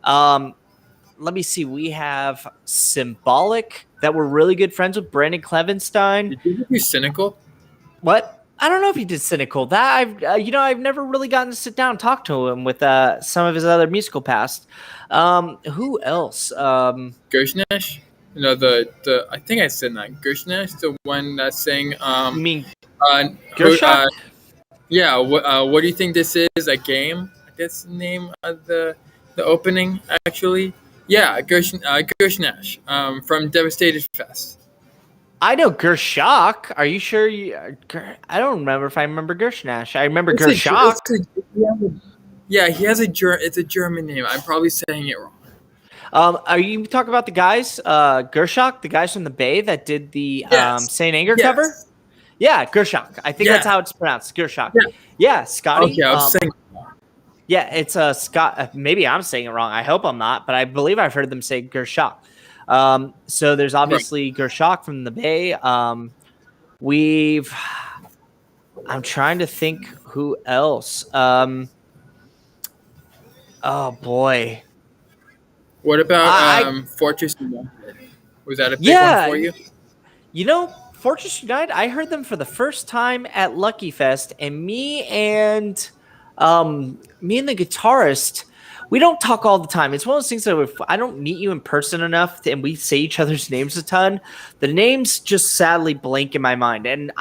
Let me see. We have Symbolic that we're really good friends with. Brandon Clevenstein. Did you be cynical? What? I don't know if he did Cynical. That I've never really gotten to sit down and talk to him with some of his other musical past. Who else? Gershnesh? The I think I said that. Gershnesh, the one that sang. You mean Gershak? Yeah. What do you think this is? A game? That's the name of the opening, actually. Yeah, Gershnesh. From Devastated Fest. I know Gershak. Are you sure? I don't remember if I remember Gershnash. I remember Gershak. Yeah, it's a German name. I'm probably saying it wrong. Are you talking about the guys, Gershak, the guys from the Bay that did the Saint Anger cover? Yeah, Gershak. I think that's how it's pronounced. Gershak. Yeah, Scotty. Okay, I was saying. Yeah, it's Scott. Maybe I'm saying it wrong. I hope I'm not, but I believe I've heard them say Gershak. So there's obviously Gershak from the Bay. I'm trying to think who else. Oh boy. What about Fortress United? Was that a big one for you? You know, Fortress United, I heard them for the first time at Lucky Fest, and me and the guitarist, we don't talk all the time. It's one of those things that if I don't meet you in person enough and we say each other's names a ton, the names just sadly blank in my mind. And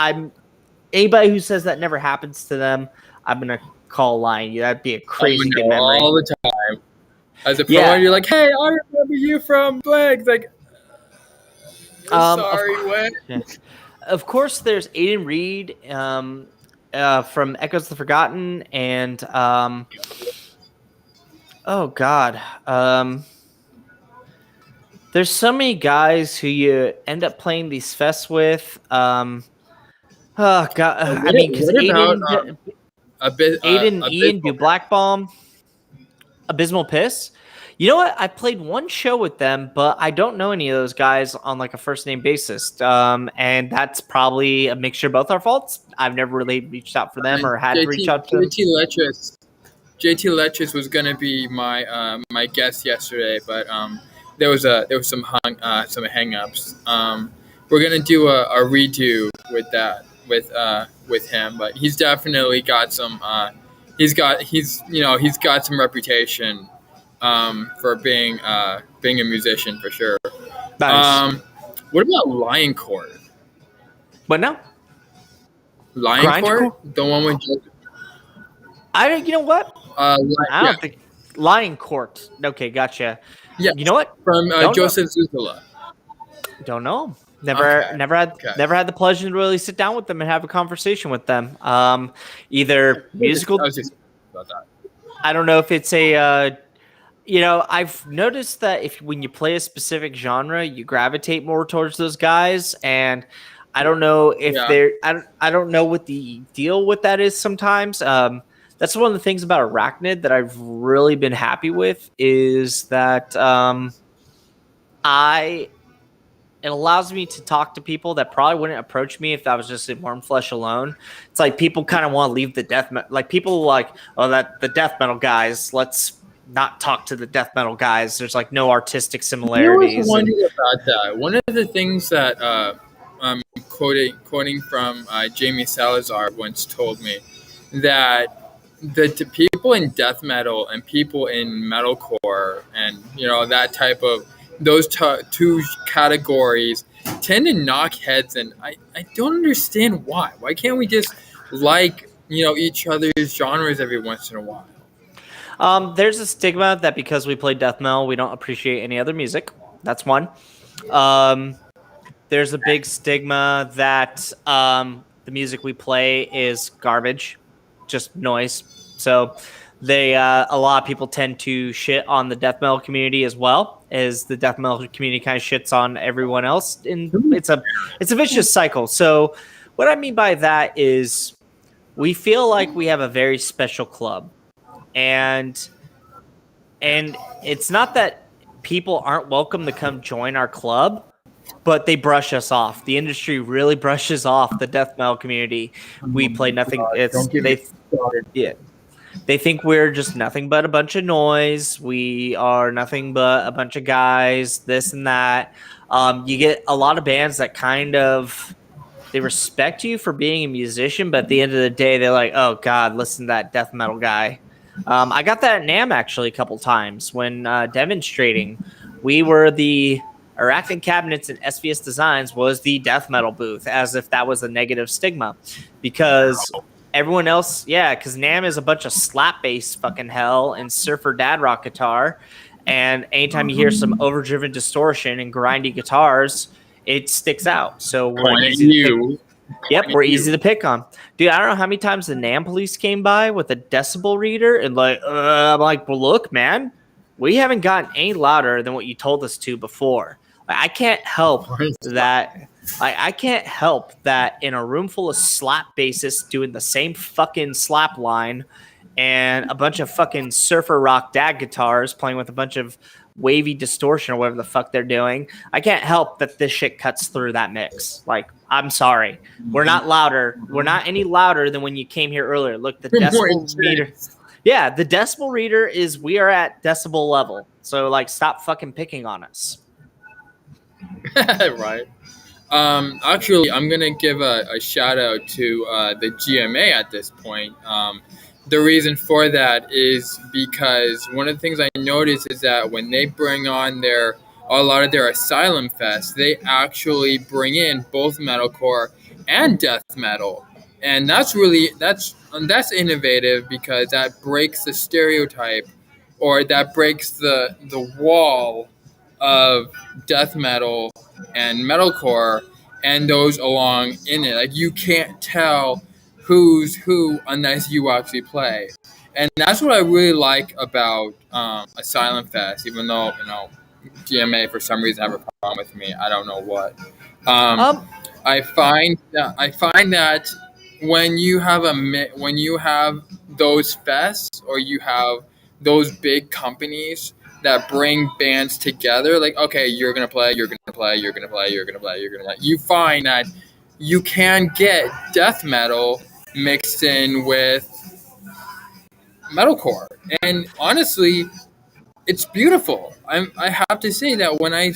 anybody who says that never happens to them, I'm going to call lying. That'd be a crazy good memory. All the time. As a pro, you're like, hey, I remember you from blank. Like, sorry, what? Yeah. Of course, there's Aiden Reed from Echoes of the Forgotten and... oh God. There's so many guys who you end up playing these fests with. Oh God. I mean, because Aiden and Ian do Black Bomb, Abysmall Piss. You know what? I played one show with them, but I don't know any of those guys on like a first name basis. And that's probably a mixture of both our faults. I've never really reached out for them or had to reach out to them. JT Letras was gonna be my my guest yesterday, but there was some hang-ups. We're gonna do a redo with him, but he's definitely got some he's got some reputation for being a musician for sure. Nice. What about Lion Court? What now? Lion Court? The one with you know what? I don't think Lion Court. Okay, gotcha. Yeah. You know what? From Joseph Zuzula. Don't know. Never had the pleasure to really sit down with them and have a conversation with them. Either musical. I was just about that. I don't know if it's a. I've noticed that when you play a specific genre, you gravitate more towards those guys, and I don't know if they're. I don't know what the deal with that is sometimes. That's one of the things about Arachnid that I've really been happy with is that I it allows me to talk to people that probably wouldn't approach me if that was just in Wurmfest alone. It's like people kind of want to leave the death metal. Like people like, oh, that the death metal guys. Let's not talk to the death metal guys. There's like no artistic similarities. I was wondering about that. One of the things that I'm quoting from Jamie Salazar once told me that the people in death metal and people in metalcore and that type of those two categories tend to knock heads, and I don't understand why. Why can't we just like each other's genres every once in a while? There's a stigma that because we play death metal, we don't appreciate any other music. That's one. There's a big stigma that the music we play is garbage, just noise. So a lot of people tend to shit on the death metal community as well, as the death metal community kind of shits on everyone else, and it's a vicious cycle. So what I mean by that is we feel like we have a very special club, and it's not that people aren't welcome to come join our club, but they brush us off. The industry really brushes off the death metal community. We play nothing. They think we're just nothing but a bunch of noise. We are nothing but a bunch of guys, this and that. You get a lot of bands that they respect you for being a musician, but at the end of the day, they're like, oh God, listen to that death metal guy. I got that at NAMM actually a couple times when demonstrating. We were the Arachnid Cabinets and SVS Designs was the death metal booth, as if that was a negative stigma, because everyone else, because NAMM is a bunch of slap bass fucking hell and surfer dad rock guitar, and anytime you hear some overdriven distortion and grindy guitars, it sticks out. So we're easy to pick on. Dude, I don't know how many times the NAMM police came by with a decibel reader and I'm like, well, look, man, we haven't gotten any louder than what you told us to before. I can't help that. I can't help that in a room full of slap bassists doing the same fucking slap line and a bunch of fucking surfer rock dad guitars playing with a bunch of wavy distortion or whatever the fuck they're doing. I can't help that this shit cuts through that mix. Like, I'm sorry. We're not louder. We're not any louder than when you came here earlier. Look, the decibel meter. Yeah, the decibel reader we are at decibel level. So, like, stop fucking picking on us. Right. Actually, I'm going to give a shout out to the GMA at this point. The reason for that is because one of the things I noticed is that when they bring on a lot of their Asylum Fest, they actually bring in both metalcore and death metal. And that's innovative because that breaks the stereotype, or that breaks the wall of death metal and metalcore and those along in it. Like, you can't tell who's who unless you actually play. And that's what I really like about Asylum Fest, even though GMA for some reason have a problem with me. I don't know what. I find that when you have those fests, or you have those big companies that bring bands together, like, okay, you're gonna play, you're gonna play, you're gonna play, you're gonna play, you're gonna play. You find that you can get death metal mixed in with metalcore, and honestly, it's beautiful. I have to say that when I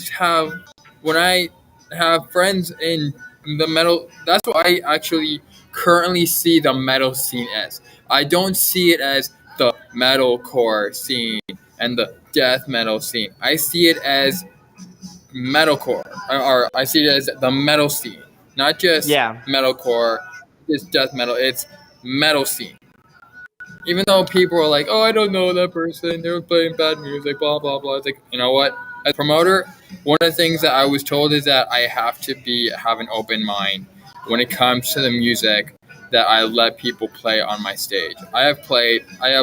have friends in the metal, that's what I actually currently see the metal scene as. I don't see it as the metalcore scene and the death metal scene. I see it as metalcore, or I see it as the metal scene, not just metalcore, just death metal. It's metal scene. Even though people are like, oh, I don't know that person, they're playing bad music, blah, blah, blah. It's like, you know what? As a promoter, one of the things that I was told is that I have to have an open mind when it comes to the music that I let people play on my stage. I have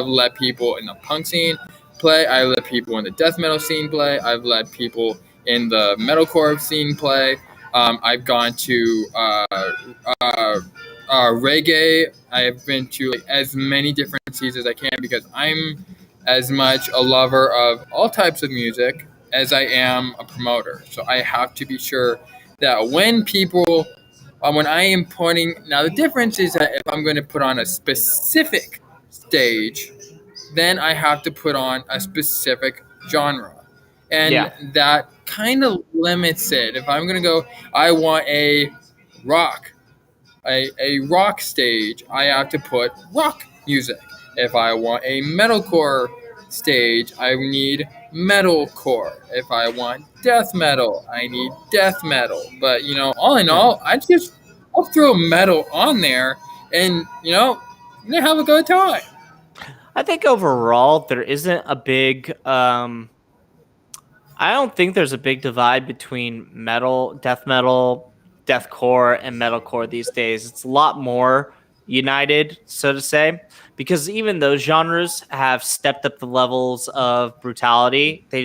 let people in the punk scene play, I let people in the death metal scene play, I've let people in the metalcore scene play. I've gone to reggae. I've been to as many different scenes as I can, because I'm as much a lover of all types of music as I am a promoter. So I have to be sure that when I am putting, now the difference is that if I'm going to put on a specific stage, then I have to put on a specific genre. And that kind of limits it. If I'm going to go, I want a rock, a rock stage, I have to put rock music. If I want a metalcore stage, I need metalcore. If I want death metal, I need death metal. But all in all, I'll throw metal on there, and I'm gonna have a good time. I think overall there isn't a big I don't think there's a big divide between metal, deathcore, and metalcore these days. It's a lot more united, so to say, because even those genres have stepped up the levels of brutality. They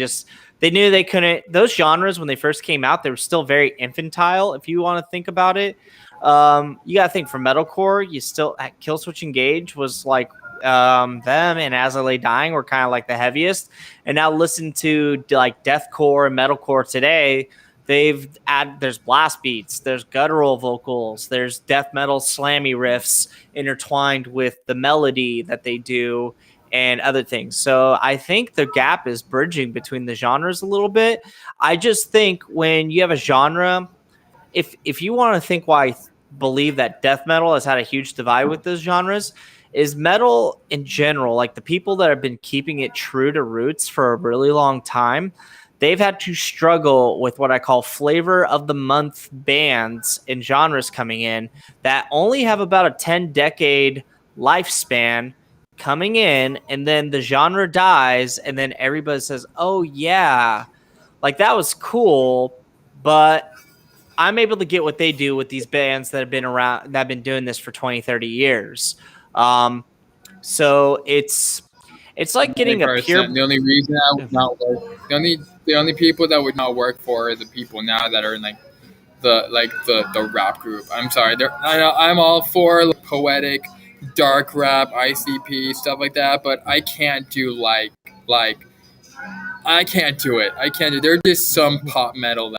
knew they couldn't. Those genres when they first came out, they were still very infantile. If you want to think about it, you got to think for metalcore. You still Killswitch Engage was like them and As I Lay Dying were kind of like the heaviest. And now listen to like deathcore and metalcore today. There's blast beats, there's guttural vocals, there's death metal slammy riffs intertwined with the melody that they do and other things. So I think the gap is bridging between the genres a little bit. I just think when you have a genre, if you want to think why I believe that death metal has had a huge divide with those genres, is metal in general, like the people that have been keeping it true to roots for a really long time, they've had to struggle with what I call flavor of the month bands and genres coming in that only have about a 10-decade lifespan coming in, and then the genre dies, and then everybody says, oh yeah, like that was cool, but I'm able to get what they do with these bands that have been around, that have been doing this for 20, 30 years. So it's like getting a pure. The only reason I would not work, the only people that would not work for are the people now that are in the rap group. I'm sorry, I'm all for poetic, dark rap, ICP stuff like that, but I can't do like I can't do it. I can't do. There's just some pop metal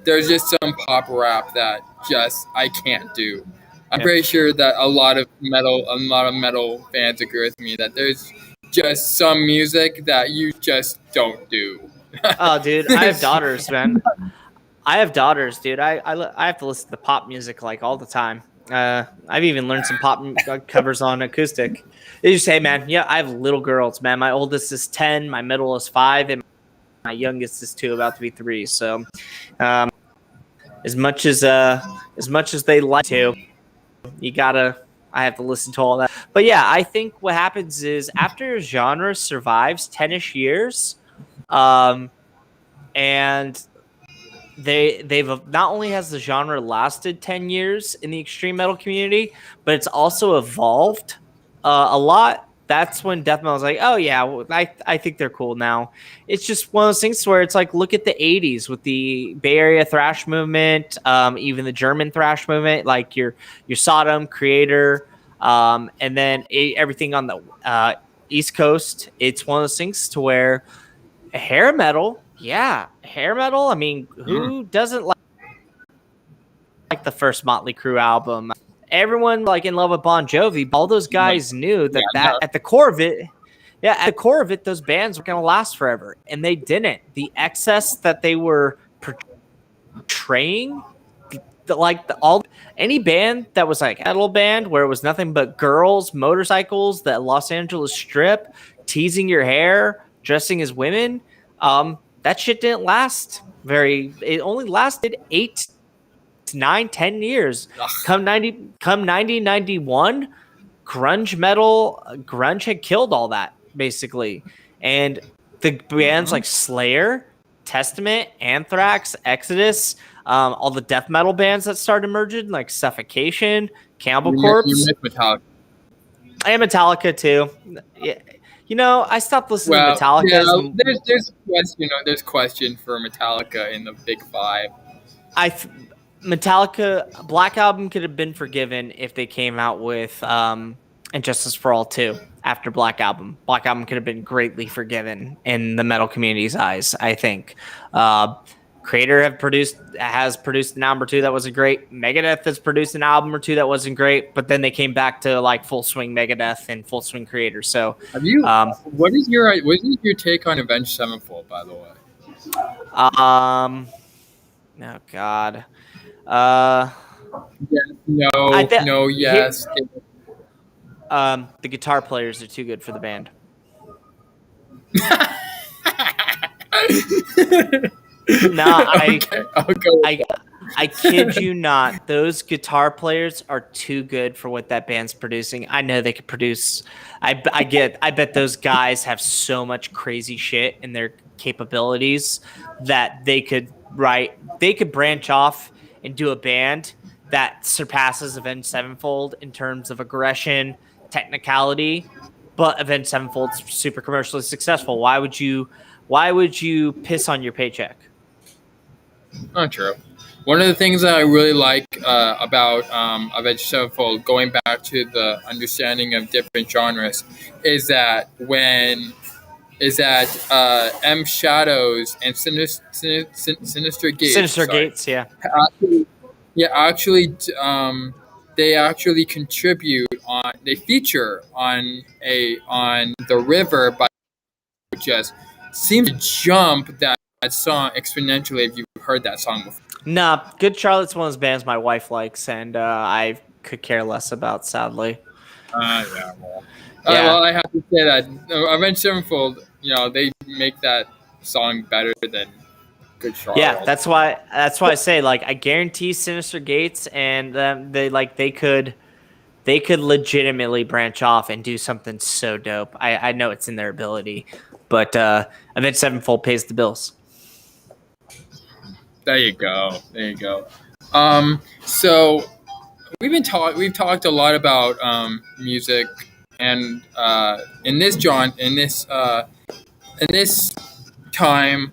there's just some pop rap that just I can't do. I'm pretty sure that a lot of metal fans agree with me that there's just some music that you just don't do. Oh, dude, I have daughters, man. I have daughters, dude. I have to listen to pop music like all the time. I've even learned some pop covers on acoustic. They just say, man, yeah, I have little girls, man. My oldest is 10, my middle is 5, and my youngest is 2, about to be 3. So, as much as they like to, I have to listen to all that. But yeah, I think what happens is after a genre survives 10-ish years, and they've not only has the genre lasted 10 years in the extreme metal community, but it's also evolved a lot. That's when death metal is like, oh yeah, I think they're cool now. It's just one of those things where it's like, look at the 80s with the Bay Area thrash movement, even the German thrash movement, like your Sodom, Creator, and then everything on the East Coast. It's one of those things to where hair metal. Yeah, hair metal. I mean, who doesn't like the first Motley Crue album? Everyone like in love with Bon Jovi. All those guys knew that at the core of it, those bands were going to last forever, and they didn't. The excess that they were portraying, any band that was like a metal band where it was nothing but girls, motorcycles, the Los Angeles Strip, teasing your hair, dressing as women. That shit didn't last it only lasted 8, 9, 10 years. Come 1991, grunge had killed all that basically. And the bands like Slayer, Testament, Anthrax, Exodus, all the death metal bands that started emerging like Suffocation, Cannibal Corpse. Metallica. And Metallica too. Yeah. I stopped listening to Metallica. Yeah, there's question for Metallica in the Big Five. Metallica Black Album could have been forgiven if they came out with and Justice for All 2 after Black Album. Black Album could have been greatly forgiven in the metal community's eyes, I think. Creator has produced an album or two that wasn't great. Megadeth has produced an album or two that wasn't great, but then they came back to like Full Swing Megadeth and Full Swing Creator. So, what is your take on Avenged Sevenfold, by the way? Oh God. Yes. The guitar players are too good for the band. No, I kid you not. Those guitar players are too good for what that band's producing. I know they could produce. I bet those guys have so much crazy shit in their capabilities that they could branch off and do a band that surpasses Avenged Sevenfold in terms of aggression, technicality, but Avenged Sevenfold's super commercially successful. Why would you piss on your paycheck? Not true. One of the things that I really like about Avenged Sevenfold, going back to the understanding of different genres, is that M Shadows and Sinister Gates. They actually contribute on. They feature on the River, but just seems to jump that song exponentially if you've heard that song before. Nah, Good Charlotte's one of those bands my wife likes, and I could care less about, sadly. Well, I have to say that Avenged Sevenfold, they make that song better than Good Charlotte. Yeah, that's why I say, like, I guarantee Sinister Gates and they could legitimately branch off and do something so dope. I know it's in their ability, but Avenged Sevenfold pays the bills. There you go. So we've talked a lot about music, and in this time,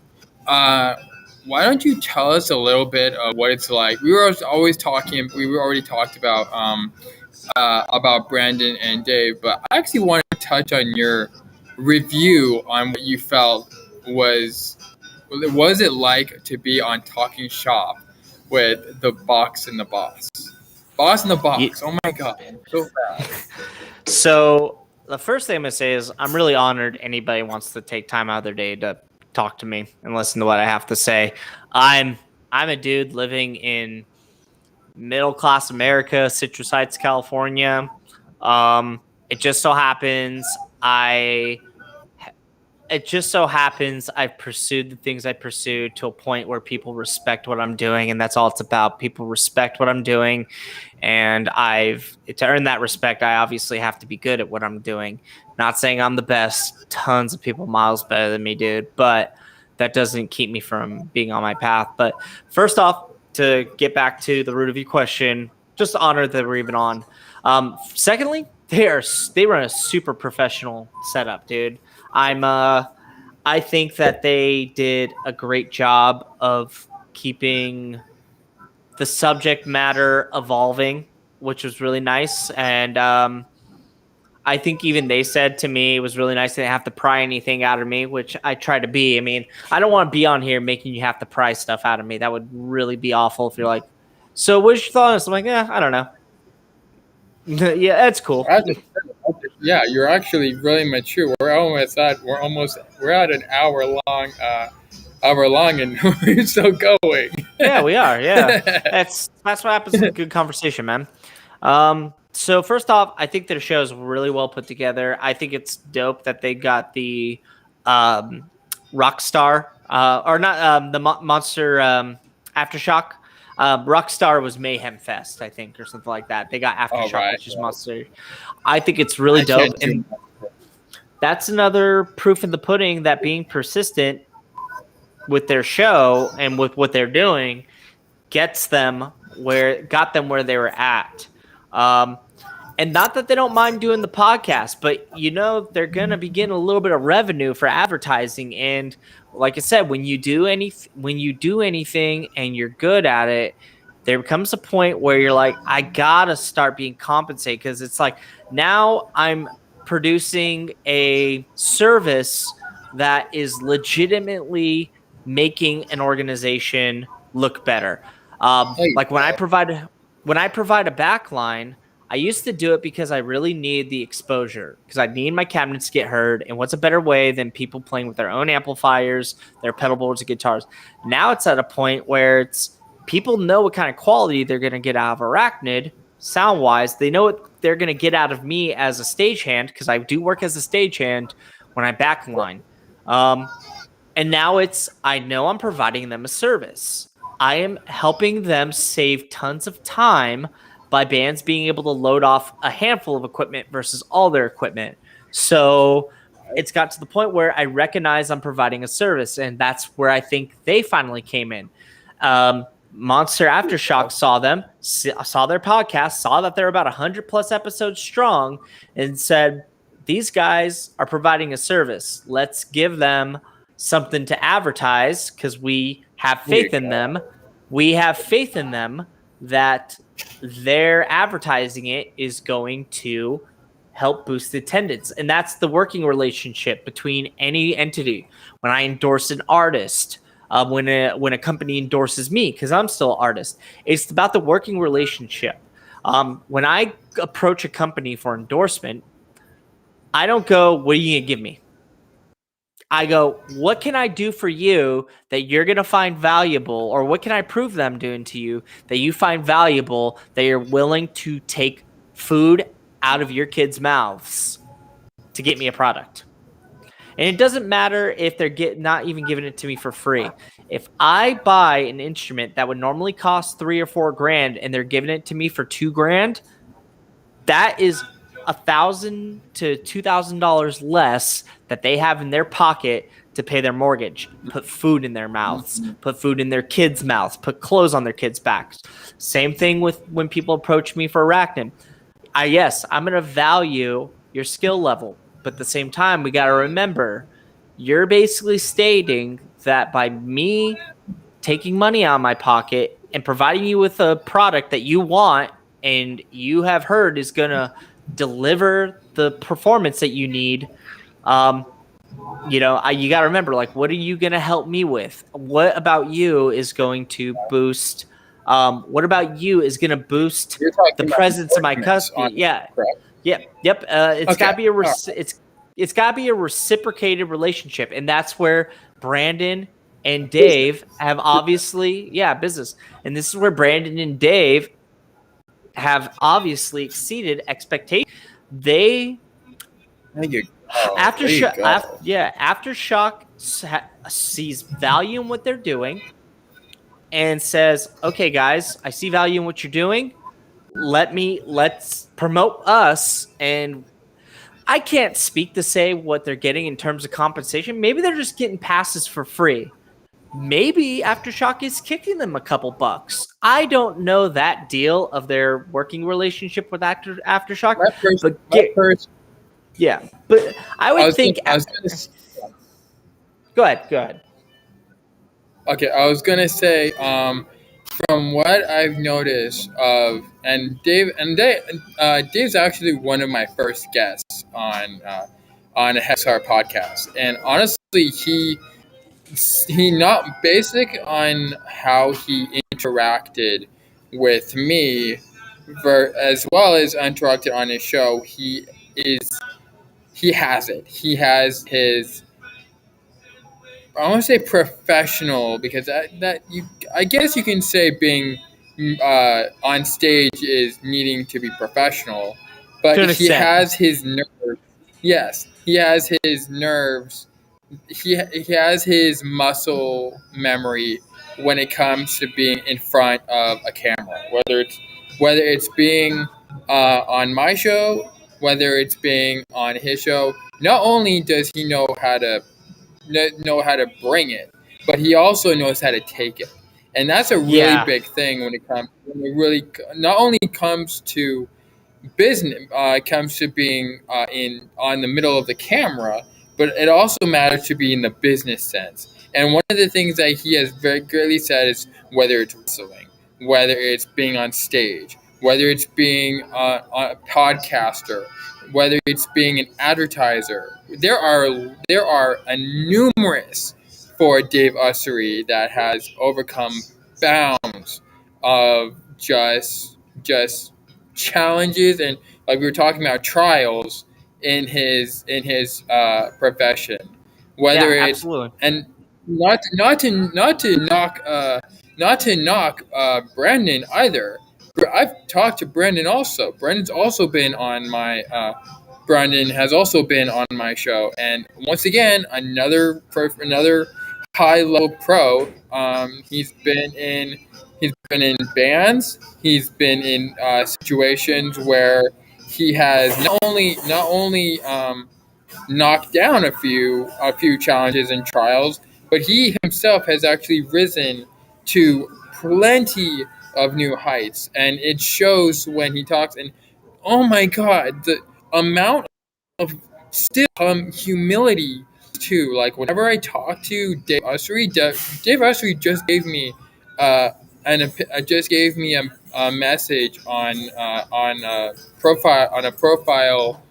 why don't you tell us a little bit of what it's like? We were already talked about Brandon and Dave, but I actually want to touch on your review on what you felt was it like to be on Talking Shop with the Box and the Boss? Boss and the Box. Oh my God, so fast. So the first thing I'm gonna say is I'm really honored anybody wants to take time out of their day to talk to me and listen to what I have to say. I'm a dude living in middle class America, Citrus Heights, California. It just so happens I've pursued the things I pursued to a point where people respect what I'm doing, and that's all it's about. People respect what I'm doing, and to earn that respect, I obviously have to be good at what I'm doing. Not saying I'm the best. Tons of people miles better than me, dude, but that doesn't keep me from being on my path. But first off, to get back to the root of your question, just honored that we're even on. Secondly, they run a super professional setup, dude. I think that they did a great job of keeping the subject matter evolving, which was really nice. And I think even they said to me it was really nice they didn't have to pry anything out of me, which I try to be. I mean, I don't want to be on here making you have to pry stuff out of me. That would really be awful if you're like, so what's your thought on this? I'm like, I don't know. Yeah, that's cool. Yeah, you're actually really mature. We're at an hour long, and we're still going. Yeah, we are. Yeah, that's what happens with good conversation, man. So first off, I think their show is really well put together. I think it's dope that they got the Rockstar or not the Monster Aftershock. Rockstar was Mayhem Fest, I think, or something like that. They got Aftershock, which is Monster. I think it's really dope, and that's another proof in the pudding that being persistent with their show and with what they're doing got them where they were at. And not that they don't mind doing the podcast, but they're gonna be getting a little bit of revenue for advertising. And like I said, when you do anything and you're good at it, there comes a point where you're like, I gotta start being compensated, because it's like now I'm producing a service that is legitimately making an organization look better. Like when I provide a backline, I used to do it because I really need the exposure, because I need my cabinets to get heard. And what's a better way than people playing with their own amplifiers, their pedal boards, and guitars? Now it's at a point where it's people know what kind of quality they're going to get out of Arachnid sound wise. They know what they're going to get out of me as a stagehand, because I do work as a stagehand when I backline. And now I know I'm providing them a service. I am helping them save tons of time by bands being able to load off a handful of equipment versus all their equipment. So it's got to the point where I recognize I'm providing a service, and that's where I think they finally came in. Monster Aftershock saw them, saw their podcast, saw that they're about 100 plus episodes strong, and said, these guys are providing a service. Let's give them something to advertise, because we have faith in them. We have faith in them that their advertising it is going to help boost attendance. And that's the working relationship between any entity. When I endorse an artist, when a company endorses me, because I'm still an artist, it's about the working relationship. When I approach a company for endorsement, I don't go, what are you going to give me? I go, what can I do for you that you're going to find valuable, or what can I prove that I'm doing to you that you find valuable, that you're willing to take food out of your kids' mouths to get me a product? And it doesn't matter if they're not even giving it to me for free. If I buy an instrument that would normally cost $3,000 or $4,000 and they're giving it to me for $2,000, that is $1,000 to $2,000 less that they have in their pocket to pay their mortgage, put food in their mouths, put food in their kids' mouths, put clothes on their kids' backs. Same thing with when people approach me for Arachnid. Yes, I'm going to value your skill level, but at the same time, we got to remember, you're basically stating that by me taking money out of my pocket and providing you with a product that you want and you have heard is going to deliver the performance that you need, you got to remember, like, what are you going to help me with? What about you is going to boost? What about you is going to boost the presence of my customer? Yeah. Yep. It's got to be it's got to be a reciprocated relationship, and that's where Brandon and Dave have obviously, business, and this is where Brandon and Dave have obviously exceeded expectations. Aftershock sees value in what they're doing and says, okay, guys, I see value in what you're doing. Let's promote us. And I can't speak to say what they're getting in terms of compensation. Maybe they're just getting passes for free. Maybe Aftershock is kicking them a couple bucks. I don't know that deal of their working relationship with Aftershock. But I would think. Go ahead. Okay, I was gonna say, from what I've noticed Dave's actually one of my first guests on a HexHeart podcast, and honestly, he not basic on how he interacted with me, as well as interacted on his show. He has his, I want to say professional, because I guess you can say being on stage is needing to be professional, but he has his nerves. Yes, he has his nerves. He has his muscle memory when it comes to being in front of a camera, whether it's being on my show, whether it's being on his show. Not only does he know how to bring it, but he also knows how to take it, and that's a really big thing when it really not only comes to business. It comes to being on the middle of the camera, but it also matters to be in the business sense. And one of the things that he has very clearly said is whether it's wrestling, whether it's being on stage, whether it's being a podcaster, whether it's being an advertiser. There are a numerous for Dave Ussery that has overcome bounds of just challenges, and like we were talking about, trials in his profession, Yeah, whether it's absolutely. and not to knock Brandon either. I've talked to Brandon also. Brandon has also been on my show, and once again, another high level pro. He's been in bands. He's been in situations where he has not only knocked down a few challenges and trials, but he himself has actually risen to plenty of new heights, and it shows when he talks. And oh my God, the amount of still humility too. Like whenever I talk to Dave Ussery just gave me just gave me a message on a profile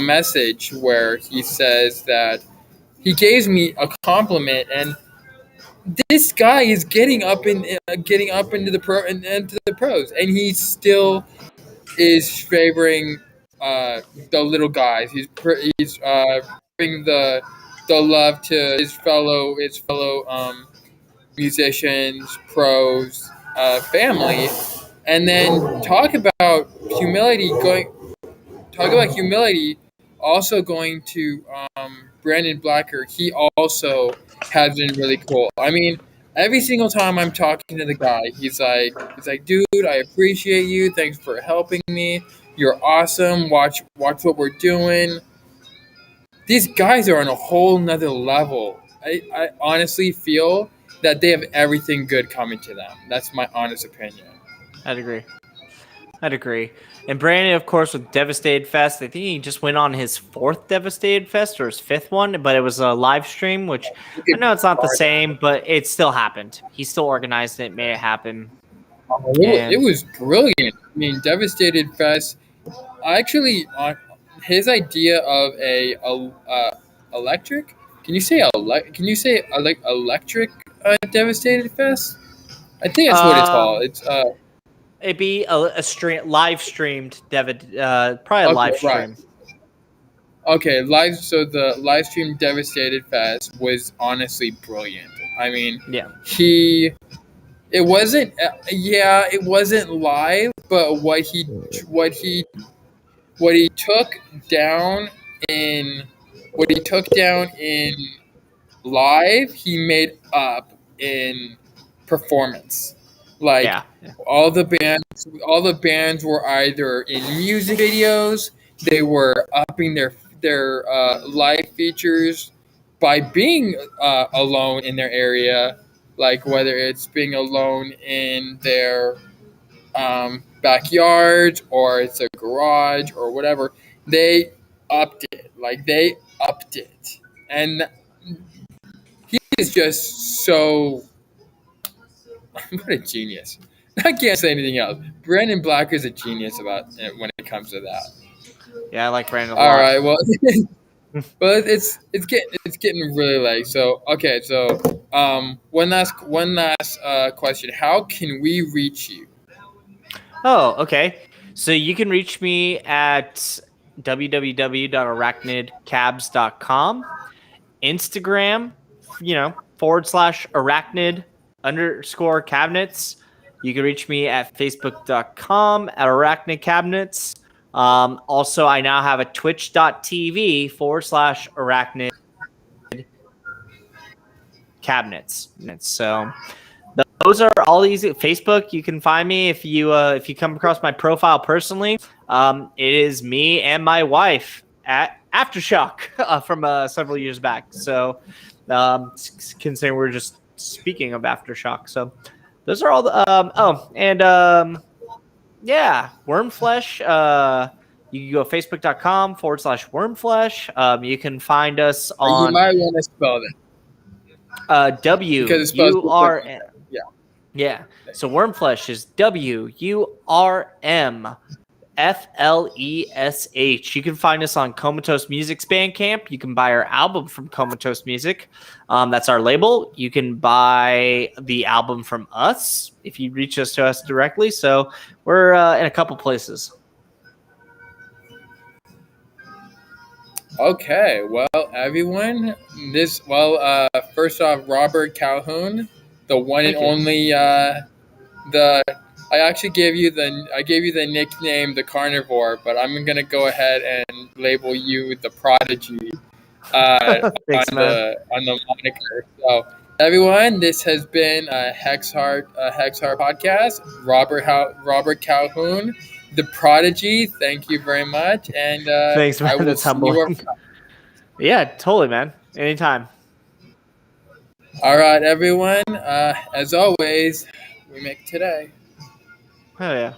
message where he says that he gave me a compliment, and this guy is getting up into the pros, and he still is favoring the little guys. He's bringing the love to his fellow musicians, pros, family, and then humility going talk about humility. Also going to Brandon Blacker, he also has been really cool. I mean, every single time I'm talking to the guy, he's like, dude, I appreciate you. Thanks for helping me. You're awesome. Watch what we're doing. These guys are on a whole nother level. I honestly feel that they have everything good coming to them. That's my honest opinion. I'd agree. And Brandon, of course, with Devastated Fest, I think he just went on his 4th Devastated Fest or his 5th one, but it was a live stream, which I know it's not the same, but it still happened. He still organized it, made it happen. It was brilliant. I mean, Devastated Fest. Actually, his idea of a electric. Like electric Devastated Fest? I think that's what it's called. It's It'd be a live streamed probably a live stream. Right. Okay, So the live stream Devastated Fest was honestly brilliant. I mean, Yeah. it wasn't live, but what he took down in live, he made up in performance. Like Yeah. all the bands were either in music videos, they were upping their live features by being alone in their area, like whether it's being alone in their backyard or it's a garage or whatever. They upped it. And he is just so what a genius. I can't say anything else. Brandon Blacker is a genius about it when it comes to that. Yeah, I like Brandon a lot. All right, well, it's getting really late. So okay, one last question: how can we reach you? Oh, okay. So you can reach me at www.arachnidcabs.com, Instagram, /arachnid_cabinets. You can reach me at facebook.com at Arachnid Cabinets. Also, I now have a twitch.tv /Arachnid Cabinets. So those are all easy. Facebook, you can find me if you come across my profile personally. It is me and my wife at Aftershock from several years back. So considering we're just speaking of Aftershock, so those are all the Wurmflesh. You can go facebook.com /Wurmflesh. You can find us on. You might want to spell that. W because it's spelled U R. yeah. Yeah. So Wurmflesh is WURMFLESH. You can find us on Comatose Music's Bandcamp. You can buy our album from Comatose Music. That's our label. You can buy the album from us if you reach us to us directly. So we're in a couple places. Okay, well, everyone, first off, Robert Calhoun, the one Thank and you. only, I actually gave you the nickname, the Carnivore, but I'm gonna go ahead and label you the Prodigy, Thanks, man. on the moniker. So, everyone, this has been a HexHeart podcast. Robert Calhoun, the Prodigy. Thank you very much, and Thanks, I man. will That's see you humbling. Yeah, totally, man. Anytime. All right, everyone. As always, we make today. Oh, yeah.